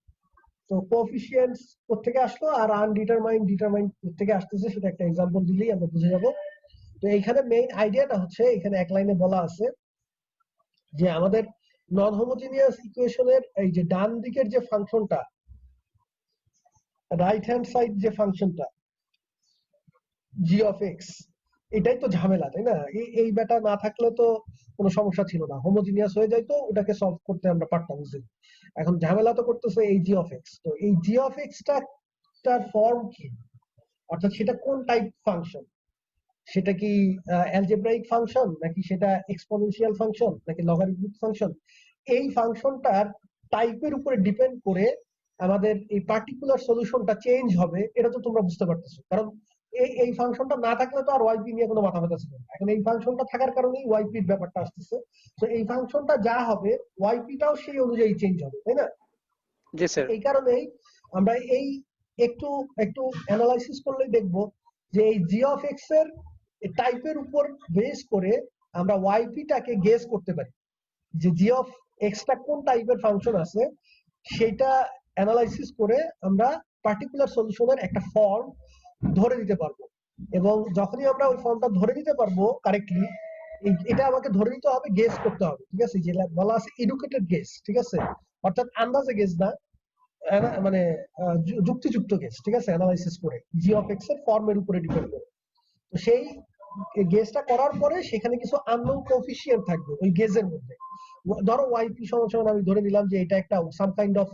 তো কোএফিসিয়েন্টস কোত্থেকে আসলো আর ডিটারমাইন্ড কোত্থেকে আসতেছে সেটা একটা এক্সাম্পল দিলেই আমরা বুঝে যাব। তো এইখানে মেইন আইডিয়াটা হচ্ছে, এখানে এক লাইনে বলা আছে যে আমাদের নন হোমোজিনিয়াস ইকুয়েশনের এই যে ডান দিকের যে ফাংশনটা, রাইট হ্যান্ড সাইড যে ফাংশনটা জি অফ এক্স, এটাই তো ঝামেলা তাই না। এই ব্যাটা না থাকলে তো কোনো সমস্যা ছিল না, হোমোজিনিয়াস হয়ে যাইতো, ওটাকে সলভ করতে আমরা পারতাম ইজিলি। এখন ঝামেলা তো করতেছে এই জি অফ এক্স। তো এই জি অফ এক্স তার ফর্ম কি, অর্থাৎ সেটা কোন টাইপ ফাংশন, সেটা কি অ্যালজেব্রাইক ফাংশন, নাকি সেটা এক্সপোনেনশিয়াল ফাংশন, নাকি লগারিদমিক ফাংশন, এই ফাংশনটার টাইপের উপরে ডিপেন্ড করে আমাদের এই পার্টিকুলার সলিউশনটা চেঞ্জ হবে, এটা তো তোমরা বুঝতে পারতেছো। কারণ এই ফাংশনটা না থাকলে তো আর ওয়াইপি নিয়ে কোনো মাথা ব্যথা ছিল না। এখন এই ফাংশনটা থাকার কারণেই ওয়াইপির ব্যাপারটা আসতেছে। তো এই ফাংশনটা যা হবে ওয়াইপিটাও সেই অনুযায়ী চেঞ্জ হবে, তাই না? জি স্যার। এই কারণেই আমরা এই একটু একটু অ্যানালাইসিস করলেই দেখবো যে এই জি অফ এক্স এর টাইপের উপর বেস করে আমরা ওয়াইপিটাকে গেস করতে পারি যে জি অফ এক্সটা কোন টাইপের ফাংশন আছে, সেটা অ্যানালাইসিস করে আমরা পার্টিকুলার সলিউশনের একটা ফর্ম ধরে দিতে পারবো। এবং যখনই আমরা ওই ফর্মটা ধরে দিতে পারবো কারেক্টলি, এটা আমাকে ধরে নিতে হবে, গেস করতে হবে, ঠিক আছে? যেটা বলা আছে এডুকেটেড গেস, ঠিক আছে? অর্থাৎ আন্দাজে গেস না, মানে যুক্তিযুক্ত গেস, ঠিক আছে? অ্যানালাইসিস করে জি অফ এক্স এর ফর্মের উপরে ডিপেন্ড করে। তো সেই গেসটা করার পরে সেখানে কিছু আননোন কোএফিসিয়েন্ট থাকবে ওই গেজের মধ্যে। ধরো ওয়াইপি সমান সমান আমি ধরে নিলাম যে এটা একটা সাম কাইন্ড অফ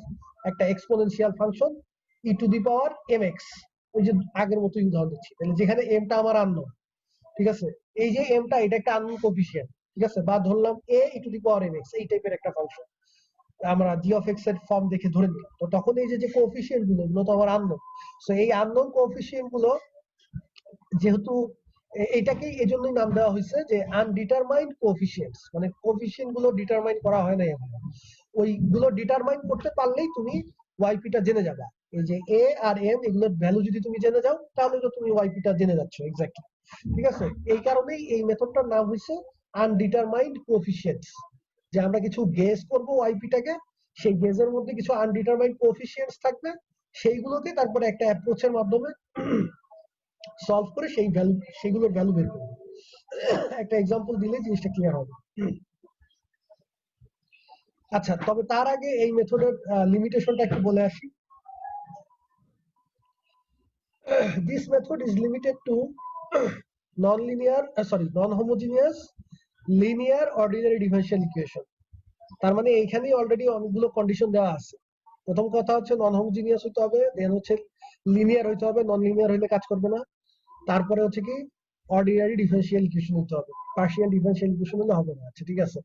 একটা exponential function E to the power M X, ওই যে আগের মতোই উদাহরণ দিচ্ছি, তাহলে যেখানে এমটা আমার আননোন, ঠিক আছে? এই যে এমটা এটা একটা আননোন কোএফিসিয়েন্ট, ঠিক আছে? বা ধরলাম A e to the power M x, এই টাইপের একটা ফাংশন আমরা জি অফ এক্স এর ফর্ম দেখে ধরে নিলাম। তো তখন এই যে কোএফিসিয়েন্ট গুলো তো আমার আননোন। সো এই আননোন কোএফিসিয়েন্ট গুলো যেহেতু এটাকেই এজন্যই নাম দেওয়া হয়েছে যে আনডিটারমাইন্ড কোএফিসিয়েন্টস, মানে কোএফিসিয়েন্ট গুলো ডিটারমাইন করা হয় না এখনো। ওইগুলো ডিটারমাইন করতে পারলেই তুমি ওয়াইপিটা জেনে যাবে। এই যে এ আর এম এগুলোর ভ্যালু যদি তুমি জেনে যাও তাহলে তো তুমি ওয়াইপিটা জেনে যাচ্ছ এক্স্যাক্টলি, ঠিক আছে? এই কারণেই এই মেথডটার নাম হয়েছে আনডিটারমাইন্ড কোএফিসিয়েন্টস, যে আমরা কিছু গেস করব ওয়াইপিটাকে, সেই গেজের মধ্যে কিছু আনডিটারমাইন্ড কোএফিসিয়েন্টস থাকবে, সেইগুলোকে তারপরে একটা অ্যাপ্রোচের মাধ্যমে সলভ করে সেই ভ্যালু, সেগুলোর ভ্যালু বের করব। একটা এক্সাম্পল দিলে জিনিসটা ক্লিয়ার হবে। আচ্ছা, তবে তার আগে এই মেথডের লিমিটেশনটা একটু বলে আসি। This method is limited to non-homogeneous linear ordinary differential equation. তার মানে এইখানেই অলরেডি অনেকগুলো কন্ডিশন দেওয়া আছে। প্রথম কথা হচ্ছে নন হোমোজিনিয়াস হতে হবে, দেন হচ্ছে লিনিয়ার হতে হবে, নন লিনিয়ার হইলে কাজ করবে না। তারপরে হচ্ছে কি অর্ডিনারি ডিফারেনশিয়াল ইকুয়েশন হতে হবে, পার্শিয়াল ডিফারেনশিয়াল ইকুয়েশন হলে হবে না। আচ্ছা ঠিক আছে,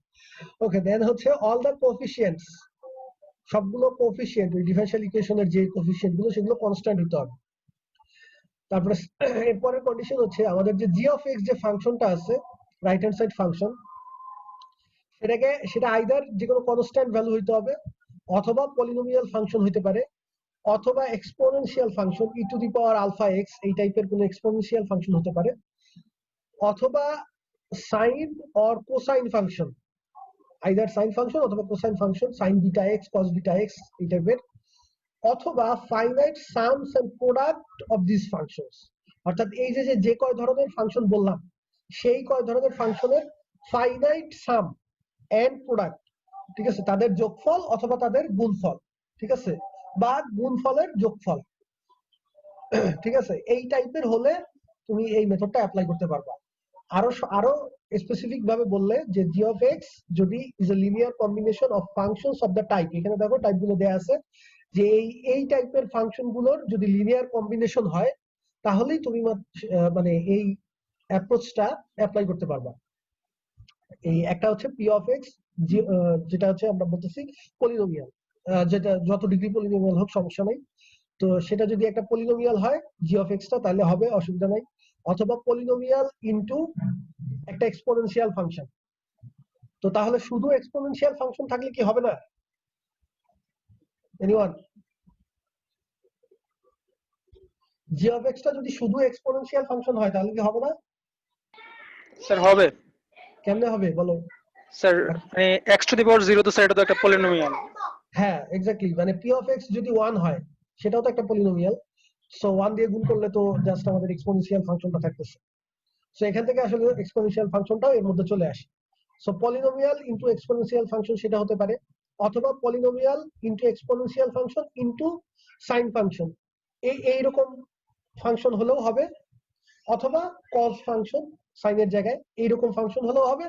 ওকে। দেন হচ্ছে অল দ্য কোএফিসিয়েন্টস, সবগুলো কোএফিসিয়েন্ট ওই ডিফারেনশিয়াল ইকুয়েশনের যে কোএফিসিয়েন্ট গুলো সেগুলো কনস্ট্যান্ট হতে হবে। তারপরে এরপরের কন্ডিশন হচ্ছে আমাদের যে জি অফ এক্স যে ফাংশনটা আছে, রাইট হ্যান্ড সাইড ফাংশন, সেটা আইদার যে কোনো কনস্ট্যান্ট ভ্যালু হইতে হবে, অথবা পলিনোমিয়াল ফাংশন হইতে পারে, অথবা exponential function E to the power alpha x, এই টাইপের কোনো এক্সপোনেনশিয়াল ফাংশন হতে পারে, অথবা sine or cosine function, either sine function অথবা cosine function, sine beta x, cos beta x এই টাইপের, অথবা finite sums and product of this functions. অর্থাৎ এই যে কয় ধরনের ফাংশন বললাম সেই কয় ধরনের ফাংশনের ফাইনাইট সাম এন্ড প্রোডাক্ট, ঠিক আছে, তাদের যোগফল অথবা তাদের গুণফল, ঠিক আছে, বা গুণফলের যোগফল, ঠিক আছে, এই টাইপের হলে তুমি এই মেথডটা অ্যাপ্লাই করতে পারবা। আরো স্পেসিফিক ভাবে বললে যে জি অফ এক্স যদি is a linear combination of functions of the type, এখানে দেখো টাইপ গুলো দেয়া আছে, যে এই টাইপের ফাংশন গুলোর যদি লিনিয়ার কম্বিনেশন হয় তাহলেই তুমি মানে এই অ্যাপ্রোচটা অ্যাপ্লাই করতে পারবা। এই একটা হচ্ছে পি অফ এক্স, যেটা হচ্ছে আমরা বলতেছি পলিনোমিয়াল, যেটা যত ডিগ্রি পলিনোমিয়াল হোক সমস্যা নাই। তো সেটা যদি একটা পলিনোমিয়াল হয় জি অফ এক্সটা তাহলে হবে, অসুবিধা নাই। অথবা পলিনোমিয়াল ইনটু একটা এক্সপোনেনশিয়াল ফাংশন। তো তাহলে শুধু এক্সপোনেনশিয়াল ফাংশন থাকলে কি হবে না? এনিওয়ান? জি অফ এক্সটা যদি শুধু এক্সপোনেনশিয়াল ফাংশন হয় তাহলে কি হবে না? স্যার হবে। কেমনে হবে বলো? স্যার মানে x টু দি পাওয়ার 0 তো স্যার এটা তো একটা পলিনোমিয়াল। হ্যাঁ এক্স্যাক্টলি, মানে পি অফ এক্স যদি 1 হয় সেটাও তো একটা পলিনোমিয়াল। সো 1 দিয়ে গুণ করলে তো জাস্ট আমাদের এক্সপোনেনশিয়াল ফাংশনটা থাকতেছে। সো এখান থেকে আসলে এক্সপোনেনশিয়াল ফাংশনটাও এর মধ্যে চলে আসে। So polynomial into exponential function সেটা হতে পারে, অথবা polynomial into exponential function into sine function, এইরকম ফাংশন হলেও হবে, অথবা কজ ফাংশন সাইনের জায়গায় এইরকম ফাংশন হলেও হবে,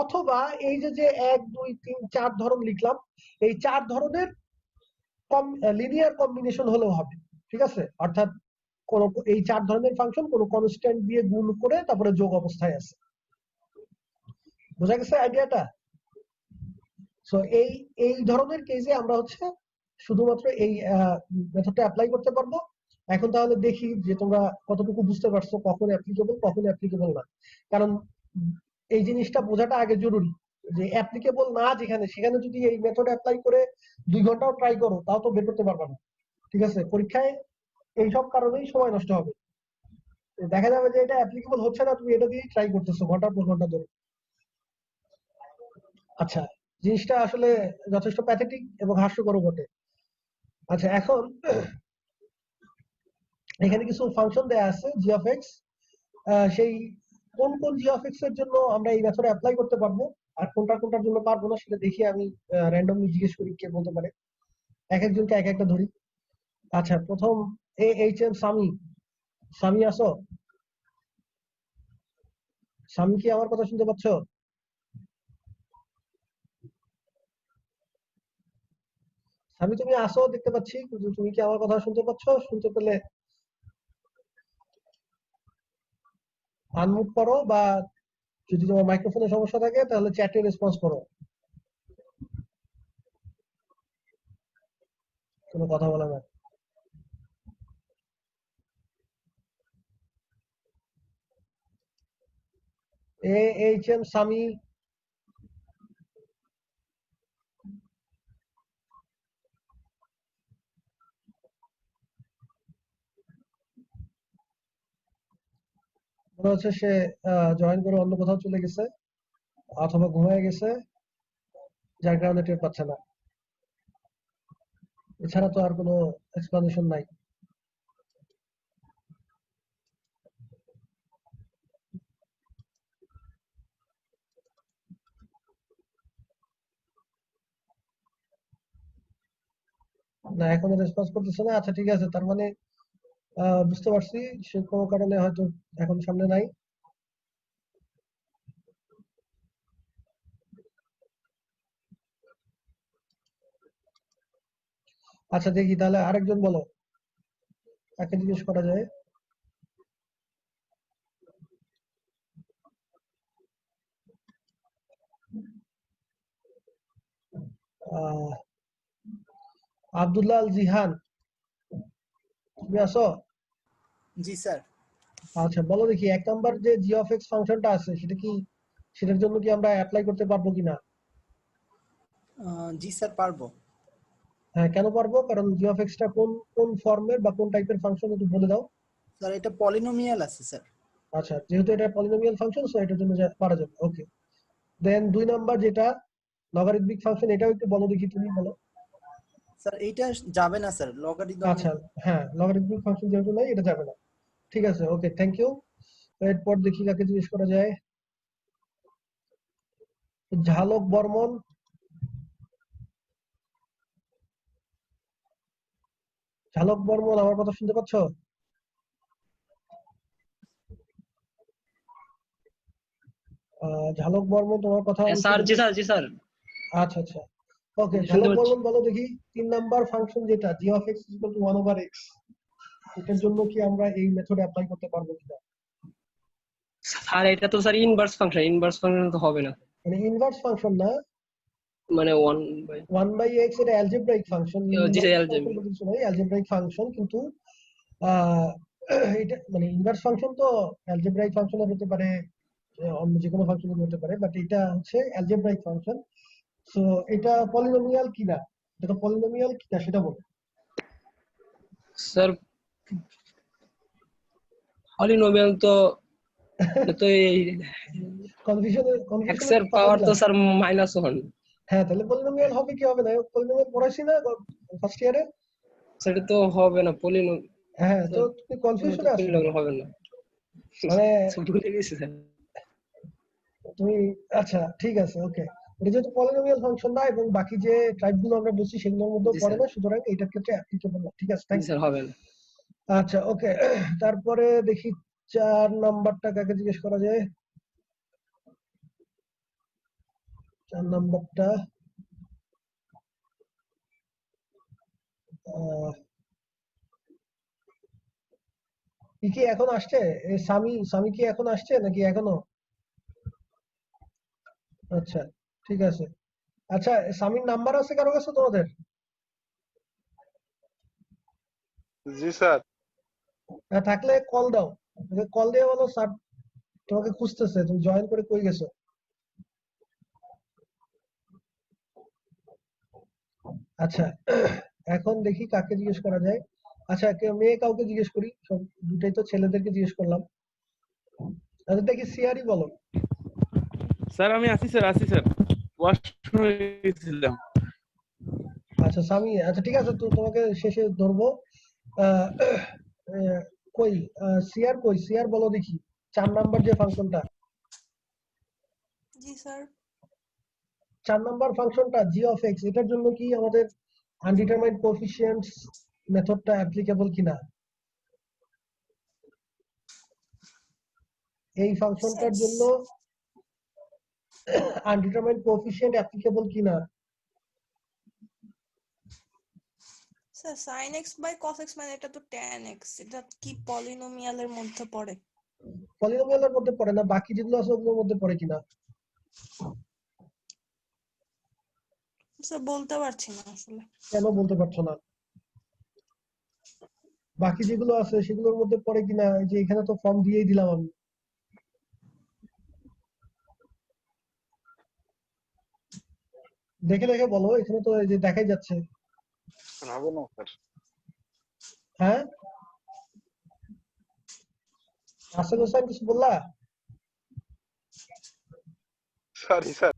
অথবা এই যে 1 2 3 4 ধরন লিখলাম, এই 4 ধরনের লিনিয়ার কম্বিনেশন হলেও হবে, ঠিক আছে? অর্থাৎ কোন এই 4 ধরনের ফাংশন কোন কনস্ট্যান্ট দিয়ে গুণ করে তারপরে যোগ অবস্থায় আছে। বোঝা গেছে আইডিয়াটা? সো এই ধরনের কেসে আমরা হচ্ছে শুধুমাত্র এই মেথডটা অ্যাপ্লাই করতে পারবো। এখন তাহলে দেখি যে তোমরা কতটুকু বুঝতে পারছো কখন অ্যাপ্লিকেবল কখন অ্যাপ্লিকেবল না। কারণ এই জিনিসটা বোঝাটা আগে জরুরি যে অ্যাপ্লিকেবল না যেখানে সেখানে যদি এই মেথড অ্যাপ্লাই করে 2 ঘন্টাও ট্রাই করো তাও তো বের করতে পারবে না। ঠিক আছে, পরীক্ষায় এই সব কারণেই সময় নষ্ট হবে। দেখা যাবে যে এটা অ্যাপ্লিকেবল হচ্ছে না, তুমি এটা দিয়েই ট্রাই করতেছো ঘন্টার পর ঘন্টা ধরে। আচ্ছা, জিনিসটা আসলে যথেষ্ট প্যাথেটিক এবং হাস্যকর বটে। আচ্ছা, এখন এখানে কিছু ফাংশন দেয়া আছে জি অফ এক্স। সেই কোন কোন জি অফ এক্স এর জন্য আমরা এই মেথড অ্যাপ্লাই করতে পারবো আর কোনটার জন্য পারবো না সেটা দেখি আমি র্যান্ডমলি জিজ্ঞেস করি কে বলতে পারে। এক একজনকে এক একটা ধরি। আচ্ছা, প্রথম এইচ এম সামি। সামি আসো? সামি কি আমার কথা শুনতে পাচ্ছ? সামি তুমি আসো দেখতে পাচ্ছি, কিন্তু তুমি কি আমার কথা শুনতে পাচ্ছ? শুনতে পেলে আনমিউট করো, বা যদি তোমার মাইক্রোফোনে সমস্যা থাকে তাহলে চ্যাটে রেসপন্স করো। কোনো কথা বলে না। H M Sami. মনে হচ্ছে সে জয়েন করে অন্য কোথাও চলে গেছে অথবা ঘুমিয়ে গেছে, যার কারণে টের পাচ্ছে না। এছাড়া তো আর কোনো এক্সপ্লানেশন নাই। না, এখনো রেসপন্স করতেছে না। আচ্ছা ঠিক আছে, তার মানে বুঝতে পারছি সে কোনো কারণে হয়তো এখন সামনে নাই। আচ্ছা দেখি তাহলে আরেকজন বলো, কাকে জিজ্ঞেস করা যায়? আহ আব্দুল্লাহ আল জিহান, তুমি আসো? জি স্যার। আচ্ছা বলো দেখি, 1 নাম্বার যে জি অফ এক্স ফাংশনটা আছে সেটার জন্য কি আমরা অ্যাপ্লাই করতে পারবো কিনা? জি স্যার পারবো। হ্যাঁ, কেন পারবো? কারণ জি অফ এক্সটা কোন কোন ফর্মের বা কোন টাইপের ফাংশন একটু বলে দাও। স্যার এটা পলিনোমিয়াল আছে স্যার। আচ্ছা, যেহেতু এটা পলিনোমিয়াল ফাংশন সো এটার জন্য পারা যাবে। ওকে, দেন 2 নাম্বার যেটা লগারিদমিক ফাংশন, এটাও একটু বলো দেখি, তুমি বলো। স্যার এইটা যাবে না স্যার, লগারিদম। আচ্ছা, হ্যাঁ লগারিদমিক ফাংশন যেহেতু নাই এটা যাবে না। ঠিক আছে, ওকে, থ্যাংক ইউ। এরপর দেখি কাকে জিজ্ঞেস করা যায়। ঝালক বর্মন। ঝালক বর্মন আমার কথা শুনতে পাচ্ছ? ঝালক বর্মন তোমার কথা আমি স্যার জি স্যার জি স্যার আচ্ছা আচ্ছা, ওকে, শুনতে ঝালক পাচ্ছি। বর্মন বলো দেখি 3 নাম্বার ফাংশন যেটা g of x equal to 1/x, এটার জন্য কি আমরা এই মেথড অ্যাপ্লাই করতে পারবো কিনা? স্যার এটা তো স্যার ইনভার্স ফাংশন তো হবে না, মানে ইনভার্স ফাংশন না, মানে 1/, 1/x এটা অ্যালজেব্রাইক ফাংশন, জি স্যার ইনভার্স ফাংশন অ্যালজেব্রা। বলতে কিছু নয়, অ্যালজেব্রাইক ফাংশন। কিন্তু আহ, এটা মানে ইনভার্স ফাংশন তো অ্যালজেব্রাইক ফাংশনের হতে পারে, অন্য যে কোনো ফাংশনের হতে পারে, বাট এটা হচ্ছে অ্যালজেব্রাইক ফাংশন। সো এটা পলিনোমিয়াল কিনা, এটা পলিনোমিয়াল কিনা সেটা বলো। স্যার পলিনোমিয়াল তো তো এই কনফিউশনের x একটু এর ফাঁকা পাওয়ার তো দিলাম। স্যার -1। হ্যাঁ, তাহলে পলিনোমিয়াল হবে কি হবে না? পলিনোমিয়াল পড়াইছি না ফার্স্ট ইয়ারে? সেটা তো হবে না হ্যাঁ, তো তুমি কনফিউশনে আছো কেন? পলিনোমিয়াল হবে না। মানে সব ভুলে গেছি স্যার। তুমি, আচ্ছা ঠিক আছে, ওকে, এটা যেহেতু পলিনোমিয়াল ফাংশন না এবং বাকি যে টাইপ গুলো আমরা বলছি সেগুলোর মধ্যেও জি পড়ে স্যার, না, সুতরাং এটার ক্ষেত্রে অ্যাপ্লিকেবল না। ঠিক আছে, জি থ্যাংক ইউ। স্যার হবে না। আচ্ছা, ওকে, তারপরে দেখি 4 নাম্বারটা কাকে জিজ্ঞেস করা যায়। 4 নাম্বারটা আহ, কি এখন আসছে? সামি সামি কি এখন আসছে নাকি এখনো? আচ্ছা, ঠিক আছে। আচ্ছা, সামির নাম্বার আছে কারো কাছে তোমাদের? জি স্যার। থাকলে কল দাও। কল দিয়ে বলো স্যার তোমাকে খুঁজতেছে, তুমি জয়েন করে কই গেছো? আচ্ছা, এখন দেখি কাকে জিজ্ঞেস করা যায়। আচ্ছা, মেয়ে কাউকে জিজ্ঞেস করি, সব দুটাই তো ছেলেদেরকে জিজ্ঞেস করলাম। আচ্ছা, দেখি সিআরই বলো। স্যার আমি আছি স্যার ওয়াশরুমে গেছিলাম। আচ্ছা সামি, আচ্ছা ঠিক আছে, তো তোমাকে শেষে ধরবো। আহ, আহ, কই সিআর কই? সিআর বলো দেখি 4 নাম্বার যে ফাংশনটা, জি স্যার 4 নাম্বার ফাংশনটা জি অফ এক্স, এটার জন্য কি আমাদের আনডিটারমাইন্ড কোএফিসিয়েন্টস মেথডটা অ্যাপ্লিকেবল কিনা? এই ফাংশনটার জন্য আনডিটারমাইন্ড কোএফিসিয়েন্ট অ্যাপ্লিকেবল কিনা? Sir sin x by cos x মানে এটা তো tan x, এটা কি পলিনোমিয়ালের মধ্যে পড়ে? পলিনোমিয়ালের মধ্যে পড়ে না, বাকি যেগুলো আছে ওগুলোর মধ্যে পড়ে কিনা? স্যার বলতে পারছি না আসলে। কেন বলতে পারছো না? বাকি যেগুলো আছে সেগুলোর মধ্যে পড়ে কিনা? যে এখানে তো ফর্ম দিয়েই দিলাম আমি। দেখে দেখে বলো, এখানে তো এই যে দেখাই যাচ্ছে। হবে না স্যার। হ্যাঁ, রাসেল হোসেন কিছু বললা? Sorry sir.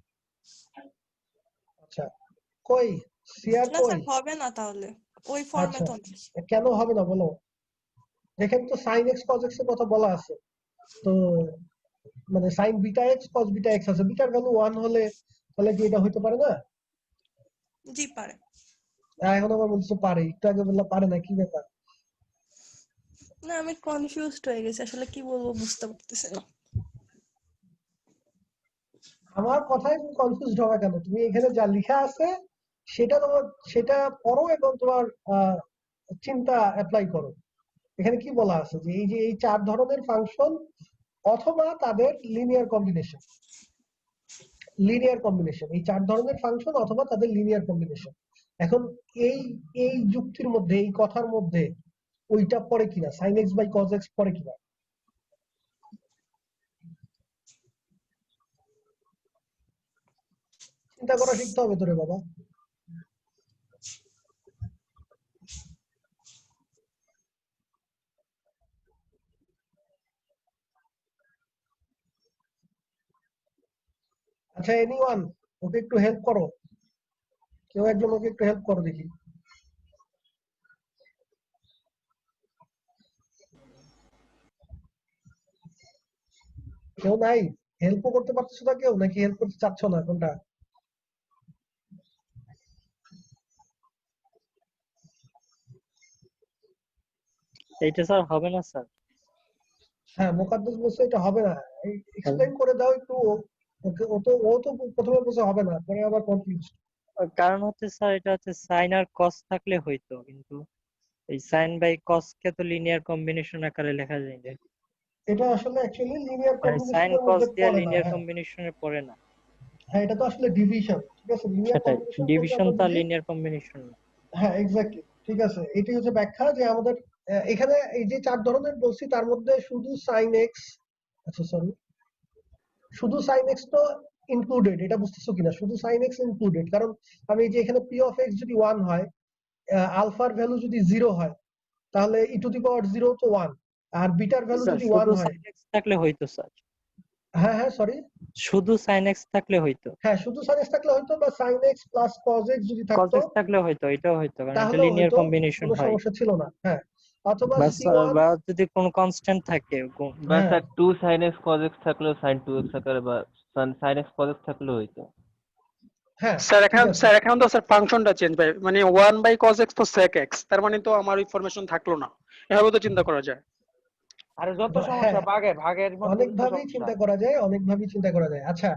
আচ্ছা, কই সিআর না কই? স্যার হবে না তাহলে, ওই ফর্মে আচ্ছা, তো নেই। কেন হবে না বলো? এখানে তো সাইন এক্স কজ এক্স এর কথা বলা আছে, তো মানে sign beta x cos beta x আছে, বিটার ভ্যালু 1 হলে তাহলে কি এটা হইতে পারে না? জি পারে। এখন আবার বলছো পারে, একটু আগে বললা পারে না, কি ব্যাপার? না আমি কনফিউজড হয়ে গেছি, আসলে কি বলবো বুঝতে পারতেছি না। আমার কথায় তুমি কনফিউজড হবে কেন? তুমি এখানে যা লেখা আছে সেটা তোমার, সেটা পড়ো এবং তোমার চিন্তা অ্যাপ্লাই করো। এখানে কি বলা আছে যে এই যে এই 4 ধরনের ফাংশন অথবা তাদের লিনিয়ার কম্বিনেশন, এই 4 ধরনের ফাংশন অথবা তাদের লিনিয়ার কম্বিনেশন। এখন এই এই যুক্তির মধ্যে, এই কথার মধ্যে ওইটা পড়ে কিনা, sin x by cos x পড়ে কিনা? চিন্তা করা শিখতে হবে তোরে বাবা। আচ্ছা, এনিওয়ান ওকে একটু হেল্প করো, কেউ একজন ওকে একটু হেল্প করো দেখি। কেউ নাই? হেল্পও করতে পারছো না কেউ, নাকি হেল্প করতে চাচ্ছ না, কোনটা? এইটা স্যার হবে না স্যার। হ্যাঁ, মোকাদ্দেস বলছে এটা হবে না। এক্সপ্লেইন করে দাও একটু। ওকে, ও তো প্রথমে বলছে হবে না, পরে আবার কনফিউজ। কারণ হচ্ছে স্যার এটা হচ্ছে সাইন আর কস থাকলে হইতো, কিন্তু এই সাইন বাই কস কে তো লিনিয়ার কম্বিনেশন আকারে লেখা যায় না। এটা আসলে অ্যাকচুয়ালি লিনিয়ার মানে সাইন কম্বিনেশনের কস মধ্যে দিয়ে পড়ে না। লিনিয়ার হ্যাঁ, কম্বিনেশনে পড়ে না। হ্যাঁ, এটা তো আসলে ডিভিশন, ঠিক আছে? লিনিয়ার সেটাই, কম্বিনেশন বলতে ডিভিশন আমরা তো আর বুঝি, লিনিয়ার কম্বিনেশন না। হ্যাঁ এক্স্যাক্টলি, ঠিক আছে, এটাই হচ্ছে ব্যাখ্যা যে আমাদের এখানে এই যে 4 ধরনের বলছি তার মধ্যে শুধু সাইন এক্স, আচ্ছা সরি, শুধু সাইন এক্স তো ইনক্লুডেড, এটা বুঝতেছো কিনা? শুধু সাইন এক্স ইনক্লুডেড, কারণ আমি এই যে এখানে পি অফ এক্স যদি 1 হয়, আলফার ভ্যালু যদি 0 হয়, তাহলে ই টু দি পাওয়ার 0 তো 1, আর বিটার ভ্যালু স্যার যদি শুধু 1 হয়। সাইন এক্স থাকলে হইতো স্যার, হ্যাঁ হ্যাঁ সরি, শুধু সাইন এক্স থাকলে হইতো। হ্যাঁ শুধু সাইন এক্স থাকলে হয়তো, বা sine X plus cos X যদি কস থাকতো এক্স থাকলে হইতো, এটাও হইতো, কারণ এটা তাহলেও লিনিয়ার হয়তো কম্বিনেশন কোনো হয়। সমস্যা ছিল না। হ্যাঁ, অথবা বা C1, বা যদি কোনো কনস্ট্যান্ট থাকে বা হ্যাঁ sir 2 sin x cos x থাকলেও sin 2x আকারে, বা sin x cos x থাকলেও হইতো। হ্যাঁ স্যার ঠিক এখন আছে। স্যার এখন তো স্যার ফাংশনটা চেঞ্জ ভাই, মানে 1 বাই cos x তো sec x, তার মানে তো আমার ইনফরমেশন থাকলো না, এভাবে তো চিন্তা করা যায়। আরে যত হ্যাঁ, সমস্যা ভাগের মধ্যে তো অনেকভাবেই সমস্যা। চিন্তা করা যায়, অনেকভাবেই চিন্তা করা যায়। আচ্ছা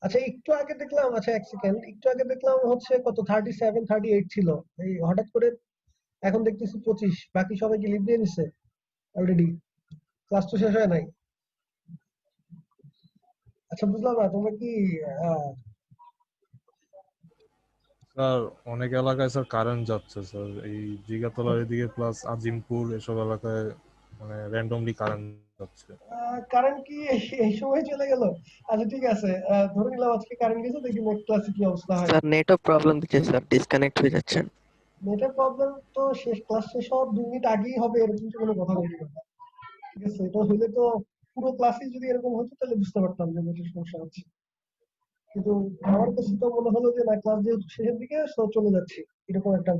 আচ্ছা, একটু আগে দেখলাম, আচ্ছা এক সেকেন্ড, একটু আগে দেখলাম হচ্ছে কত 37 38 ছিল, এই হঠাৎ করে এখন দেখতেছি 25, বাকি সবাই কি লিভ দিয়ে নিছে? অলরেডি, ক্লাস তো শেষ হয় নাই। আচ্ছা বুঝলাম না, তোমরা কি স্যার অনেক এলাকায় স্যার কারেন্ট যাচ্ছে স্যার, এই জিগাতলার এদিকে প্লাস আজিমপুর এসব এলাকায় মানে র্যান্ডমলি কারেন্ট যাচ্ছে। কারেন্ট কি এই সময় চলে গেল? আচ্ছা ঠিক আছে, ধরে নিলাম আজকে কারেন্ট গেছে, দেখি নেক্সট ক্লাসে কি অবস্থা হয়। স্যার নেটওয়ার্ক প্রবলেম দিচ্ছে স্যার, ডিসকানেক্ট হয়ে যাচ্ছেন। নেটের প্রবলেম তো ক্লাস শেষ হওয়ার 2 মিনিট আগেই হবে, এরকম তো কোনো কথা বলতে পারবো না। ঠিক আছে, এটা হলে তো পুরো ক্লাসে যদি এরকম হতো তাহলে বুঝতে পারতাম যে নেটের সমস্যা হচ্ছে, কিন্তু আমার কাছে তো মনে হলো যে না, ক্লাস যেহেতু শেষের দিকে চলে যাচ্ছি, এরকম একটা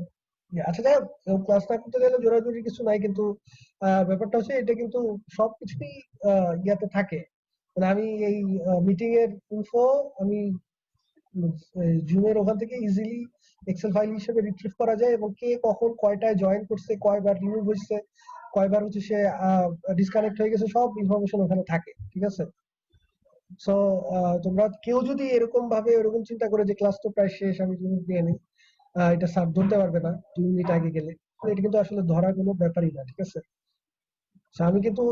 আচ্ছা যাই হোক, ক্লাস না করতে গেলে জোরাজুরি কিছু নাই, কিন্তু ব্যাপারটা হচ্ছে এটা কিন্তু সবকিছুই ইয়াতে থাকে। মানে আমি এই মিটিং এর ইনফো আমি জুমের ওখান থেকে ইজিলি এক্সেল ফাইল হিসেবে রিট্রিভ করা যায়, এবং কে কখন কয়টায় জয়েন করছে, কয়বার রিমুভ হয়েছে, কয়বার হচ্ছে সে ডিসকানেক্ট হয়ে গেছে, সব ইনফরমেশন ওখানে থাকে। ঠিক আছে, সো তোমরা কেউ যদি এরকম ভাবে এরকম চিন্তা করে যে ক্লাস তো প্রায় শেষ, আমি রিমুভ দিয়ে নিই, এটা স্যার ধরতে পারবে না 2 মিনিট আগে গেলে, এটা কিন্তু আসলে ধরার কোনো ব্যাপারই না। ঠিক আছে, So, আমি কিন্তু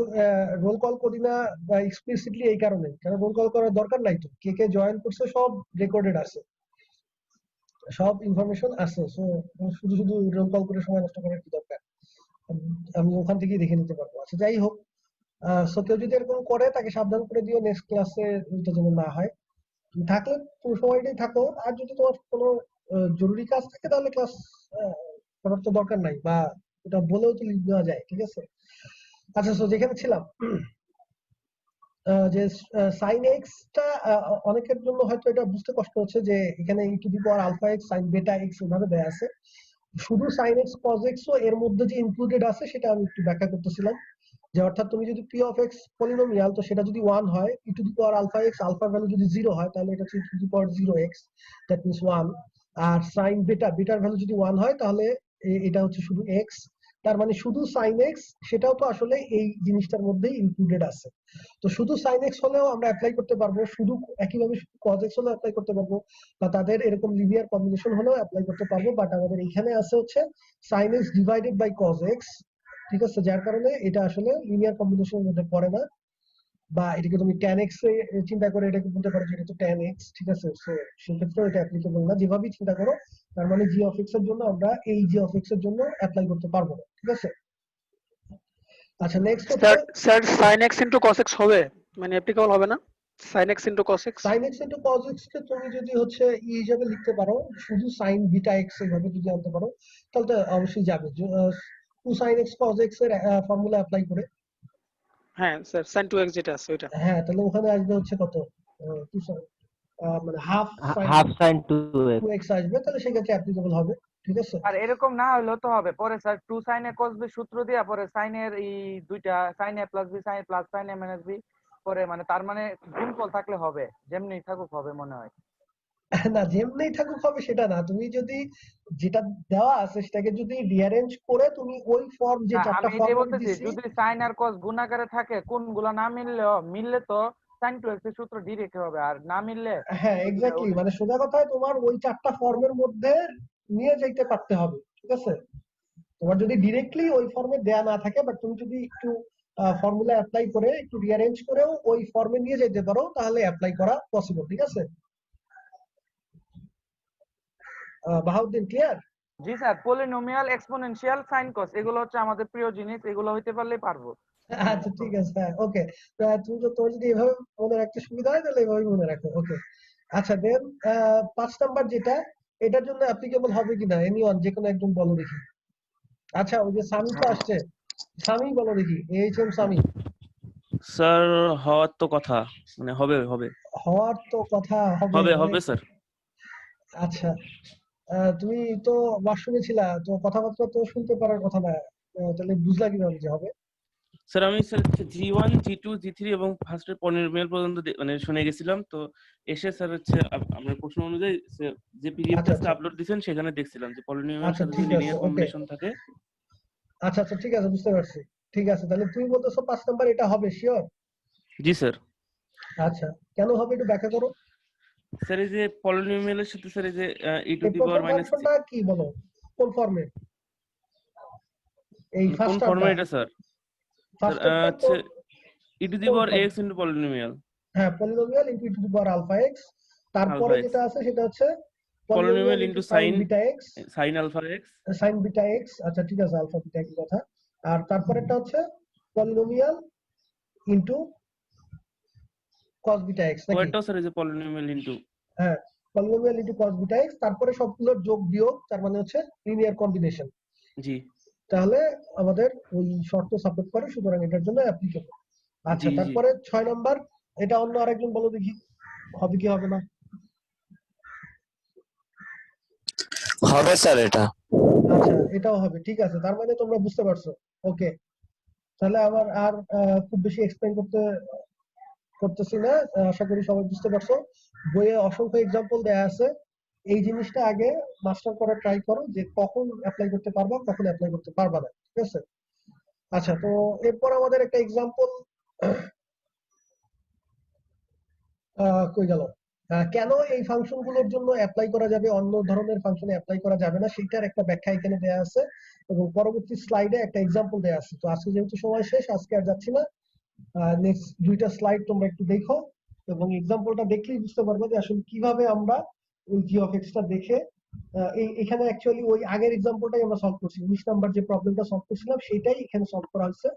রোল কল করি না এক্সপ্লিসিটলি এই কারণে, কারণ রোল কল করার দরকার নাই, তো কে কে জয়েন করছে সব রেকর্ডেড আছে, সব ইনফরমেশন আছে। সো শুধু শুধু রোল কল করে সময় নষ্ট করার কি দরকার, আমি ওখান থেকেই দেখে নিতে পারবো। আচ্ছা যাই হোক, সো কেউ যদি এরকম করে তাকে সাবধান করে দিও, নেক্সট ক্লাসে এটা যেন না হয়। তুমি থাকলে পুরো সময়টাই থাকো, আর যদি তোমার কোনো জরুরি কাজ থাকে তাহলে ক্লাস করার তো দরকার নাই, বা এটা বলেও তো লিখ দেওয়া যায়। ঠিক আছে, আচ্ছা সো যেখানে ছিলাম, যে সাইন এক্সটা অনেকের জন্য হয়তো এটা বুঝতে কষ্ট হচ্ছে যে এখানে e to the power alpha x sine beta x এভাবে দেয়া আছে, শুধু সাইন এক্স কজ এক্সও এর মধ্যে যে ইনক্লুডেড আছে সেটা আমি একটু ব্যাখ্যা করতেছিলাম, যে অর্থাৎ তুমি যদি পি অফ এক্স পলিনোমিয়াল, তো সেটা যদি 1 হয়, e to the power alpha x আলফার ভ্যালু যদি 0 হয়, তাহলে এটা হচ্ছে e to the power 0x, that means 1। আর সাইন বেটার ভ্যালু যদি 1 হয়, তাহলে এটা হচ্ছে শুধু এক্স, তার মানে শুধু সাইন এক্স, সেটাও তো আসলে এই জিনিসটার মধ্যেই ইনক্লুডেড আছে। তো শুধু সাইন এক্স হলেও আমরা অ্যাপ্লাই করতে পারবো, শুধু একইভাবে কজ এক্স হলেও অ্যাপ্লাই করতে পারবো, বা তাদের এরকম লিনিয়ার কম্বিনেশন হলেও অ্যাপ্লাই করতে পারবো, বাট আমাদের এখানে আছে হচ্ছে sine X divided by cos X. ঠিক আছে, যার কারণে এটা আসলে লিনিয়ার কম্বিনেশনের মধ্যে পড়ে না, বা এটাকে তুমি tan x এ চিন্তা করে এটাকে বলতে পারো যে এটা তো tan x। ঠিক আছে, সো সেক্ষেত্রে এটা অ্যাপ্লিকেবল না, যেভাবেই চিন্তা করো, তার মানে g of x এর জন্য আমরা এই g of x এর জন্য অ্যাপ্লাই করতে পারবো না। ঠিক আছে, আচ্ছা নেক্সট হচ্ছে sir sin x into cos x হবে, মানে অ্যাপ্লিকেবল হবে না sin x into cos x? sin x into cos x কে তুমি যদি হচ্ছে ই হিসাবে লিখতে পারো, শুধু sin বিটা x এইভাবে যদি আনতে পারো, তাহলে তো অবশ্যই যাবে। 2 sin x cos x এর ফর্মুলা অ্যাপ্লাই করে, হ্যাঁ স্যার sin 2x যেটা আছে ওইটা। হ্যাঁ, তাহলে ওখানে আসবে হচ্ছে কত, মানে হাফ sin 2x আসবে, তাহলে সেক্ষেত্রে অ্যাপ্লিকেবল হবে। ঠিক আছে, আর এরকম না হলেও তো হবে পরে sir 2 sin a cos b সূত্র দিয়া পরে sin এর এই দুইটা sin a plus b sin plus sin a minus b পরে মানে তার মানে গুণফল থাকলে হবে, যেমনি থাকুক হবে মনে হয়। না যেমনি থাকুক হবে সেটা না, তুমি যদি যেটা দেওয়া আছে সেটাকে যদি রিঅ্যারেঞ্জ করে তুমি ওই ফর্ম যে চারটা আমি ফর্ম এটাই বলতেছি, দিছি, যদি sin আর cos গুণ আকারে থাকে, কোনগুলো না মিললে তো sin 2x এর সূত্র ডিরেক্ট হবে, আর না মিললে হ্যাঁ এক্স্যাক্টলি, মানে সোজা কথায় তোমার ওই চারটা ফর্মের মধ্যে নিয়ে যাইতে পারতে হবে। ঠিক আছে, তোমার যদি ডিরেক্টলি ওই ফর্মে দেয়া না থাকে, বাট তুমি যদি একটু ফর্মুলা অ্যাপ্লাই করে একটু রিঅ্যারেঞ্জ করেও ওই ফর্মে নিয়ে যেতে পারো, তাহলে অ্যাপ্লাই করা পসিবল। ঠিক আছে, বাহাউদ্দিন ক্লিয়ার? জি sir, polynomial exponential sine cos এগুলো হচ্ছে আমাদের প্রিয় জিনিস, এগুলো হইতে পারলেই পারবো। আচ্ছা ঠিক আছে, হ্যাঁ ওকে, তুমি তো তোমার যদি এভাবে মনে রাখতে সুবিধা হয় তাহলে এভাবে মনে রাখো। ওকে, আচ্ছা দেন 5 নাম্বার যেটা, এটার জন্য অ্যাপ্লিকেবল হবে কিনা এনিওয়ান, যে কোনো একজন বলো দেখি। আচ্ছা ওই যে সামি তো আসছে, সামি বলো দেখি, এইচএম সামি। স্যার হওয়ার তো কথা, মানে হবে হবে হওয়ার তো কথা হবে হবে স্যার। আচ্ছা, তুমি তো ওয়াশরুমে ছিলা, তো কথাবার্তা তো শুনতে পারার কথা না, তাহলে বুঝলা কিভাবে যে হবে? স্যার আমি স্যার G1 G2 G3 এবং ফার্স্টের পলিনোমিয়াল পর্যন্ত মানে শুনে গেছিলাম, তো এসে স্যার হচ্ছে আপনার প্রশ্ন অনুযায়ী যে পিডিএফটা আপলোড দিবেন সেখানে দেখছিলাম যে পলিনোমিয়াল সাথে যে লিনিয়ার কম্বিনেশন থাকে। আচ্ছা আচ্ছা ঠিক আছে, বুঝতে পারছি। ঠিক আছে, তাহলে তুমি বলতেছো 5 নাম্বার এটা হবে শিওর? জি স্যার। আচ্ছা কেন হবে একটু ব্যাখ্যা করো। স্যার এই যে পলিনোমিয়ালের সাথে স্যার এই যে e two the power minus কি বলো, কোন ফর্মে? এই ফার্স্ট কোন ফর্মে এটা স্যার? ফার্স্ট হচ্ছে e to the power x into polynomial হ্যাঁ polynomial into e to the power alpha x, তারপরে alpha x যেটা আছে সেটা হচ্ছে polynomial into sin beta x sin alpha x sin beta x, আচ্ছা ঠিক আছে আলফা বিটা কি কথা, আর তারপরেরটা হচ্ছে polynomial into cos beta x নাকি? ওইটাও স্যার এই যে polynomial into হ্যাঁ polynomial into cos beta x, তারপরে সবগুলোর যোগ বিয়োগ, তার মানে হচ্ছে লিনিয়ার কম্বিনেশন। জি তাহলে আমাদের ওই শর্ত সাপোর্ট করে, সুতরাং এটার জন্য অ্যাপ্লিকেবল। আচ্ছা জি জি তারপরে 6 নাম্বার, এটা অন্য আরেকজন বলো দেখি হবে কি হবে না। হবে স্যার এটা। আচ্ছা এটাও হবে, ঠিক আছে, তার মানে তোমরা বুঝতে পারছো। ওকে, তাহলে আবার আর খুব বেশি এক্সপ্লেইন করতেছি না, আশা করি সবাই বুঝতে পারছো। বইয়ে অসংখ্য এক্সাম্পল দেয়া আছে, এই জিনিসটা আগে মাস্টার করার ট্রাই করো যে কখন অ্যাপ্লাই করতে পারবা কখন অ্যাপ্লাই করতে পারবা না, ঠিক আছে? আচ্ছা তো এরপর আমাদের একটা এক্সাম্পল কই গেল, কেন এই ফাংশন গুলোর জন্য অ্যাপ্লাই করা যাবে অন্য ধরনের ফাংশনে অ্যাপ্লাই করা যাবে না সেটার একটা ব্যাখ্যা এখানে দেয়া আছে, এবং পরবর্তী স্লাইডে একটা এক্সাম্পল দেয়া আছে। তো আজকে যেহেতু সময় শেষ, আজকে আর যাচ্ছি না, নেক্সট দুইটা স্লাইড তোমরা একটু দেখো এবং এক্সাম্পলটা দেখলেই বুঝতে পারবে যে আসলে কিভাবে আমরা ওই জি অফ এক্স টা দেখে এখানে অ্যাকচুয়ালি ওই আগের এক্সাম্পলটাই আমরা সলভ করছি, 19 নাম্বার যে প্রবলেমটা সলভ করছিলাম সেটাই এখানে সলভ করা হচ্ছে।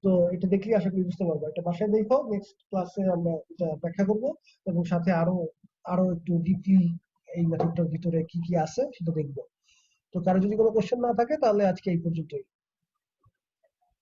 তো এটা দেখলেই আশা করি বুঝতে পারবো, এটা বাসায় দেখো, নেক্সট ক্লাসে আমরা এটা ব্যাখ্যা করব এবং সাথে আরো একটু ডিপলি এই মেথডটার ভিতরে কি কি আছে সেটা দেখবো। তো কারো যদি কোনো কোশ্চেন না থাকে তাহলে আজকে এই পর্যন্তই।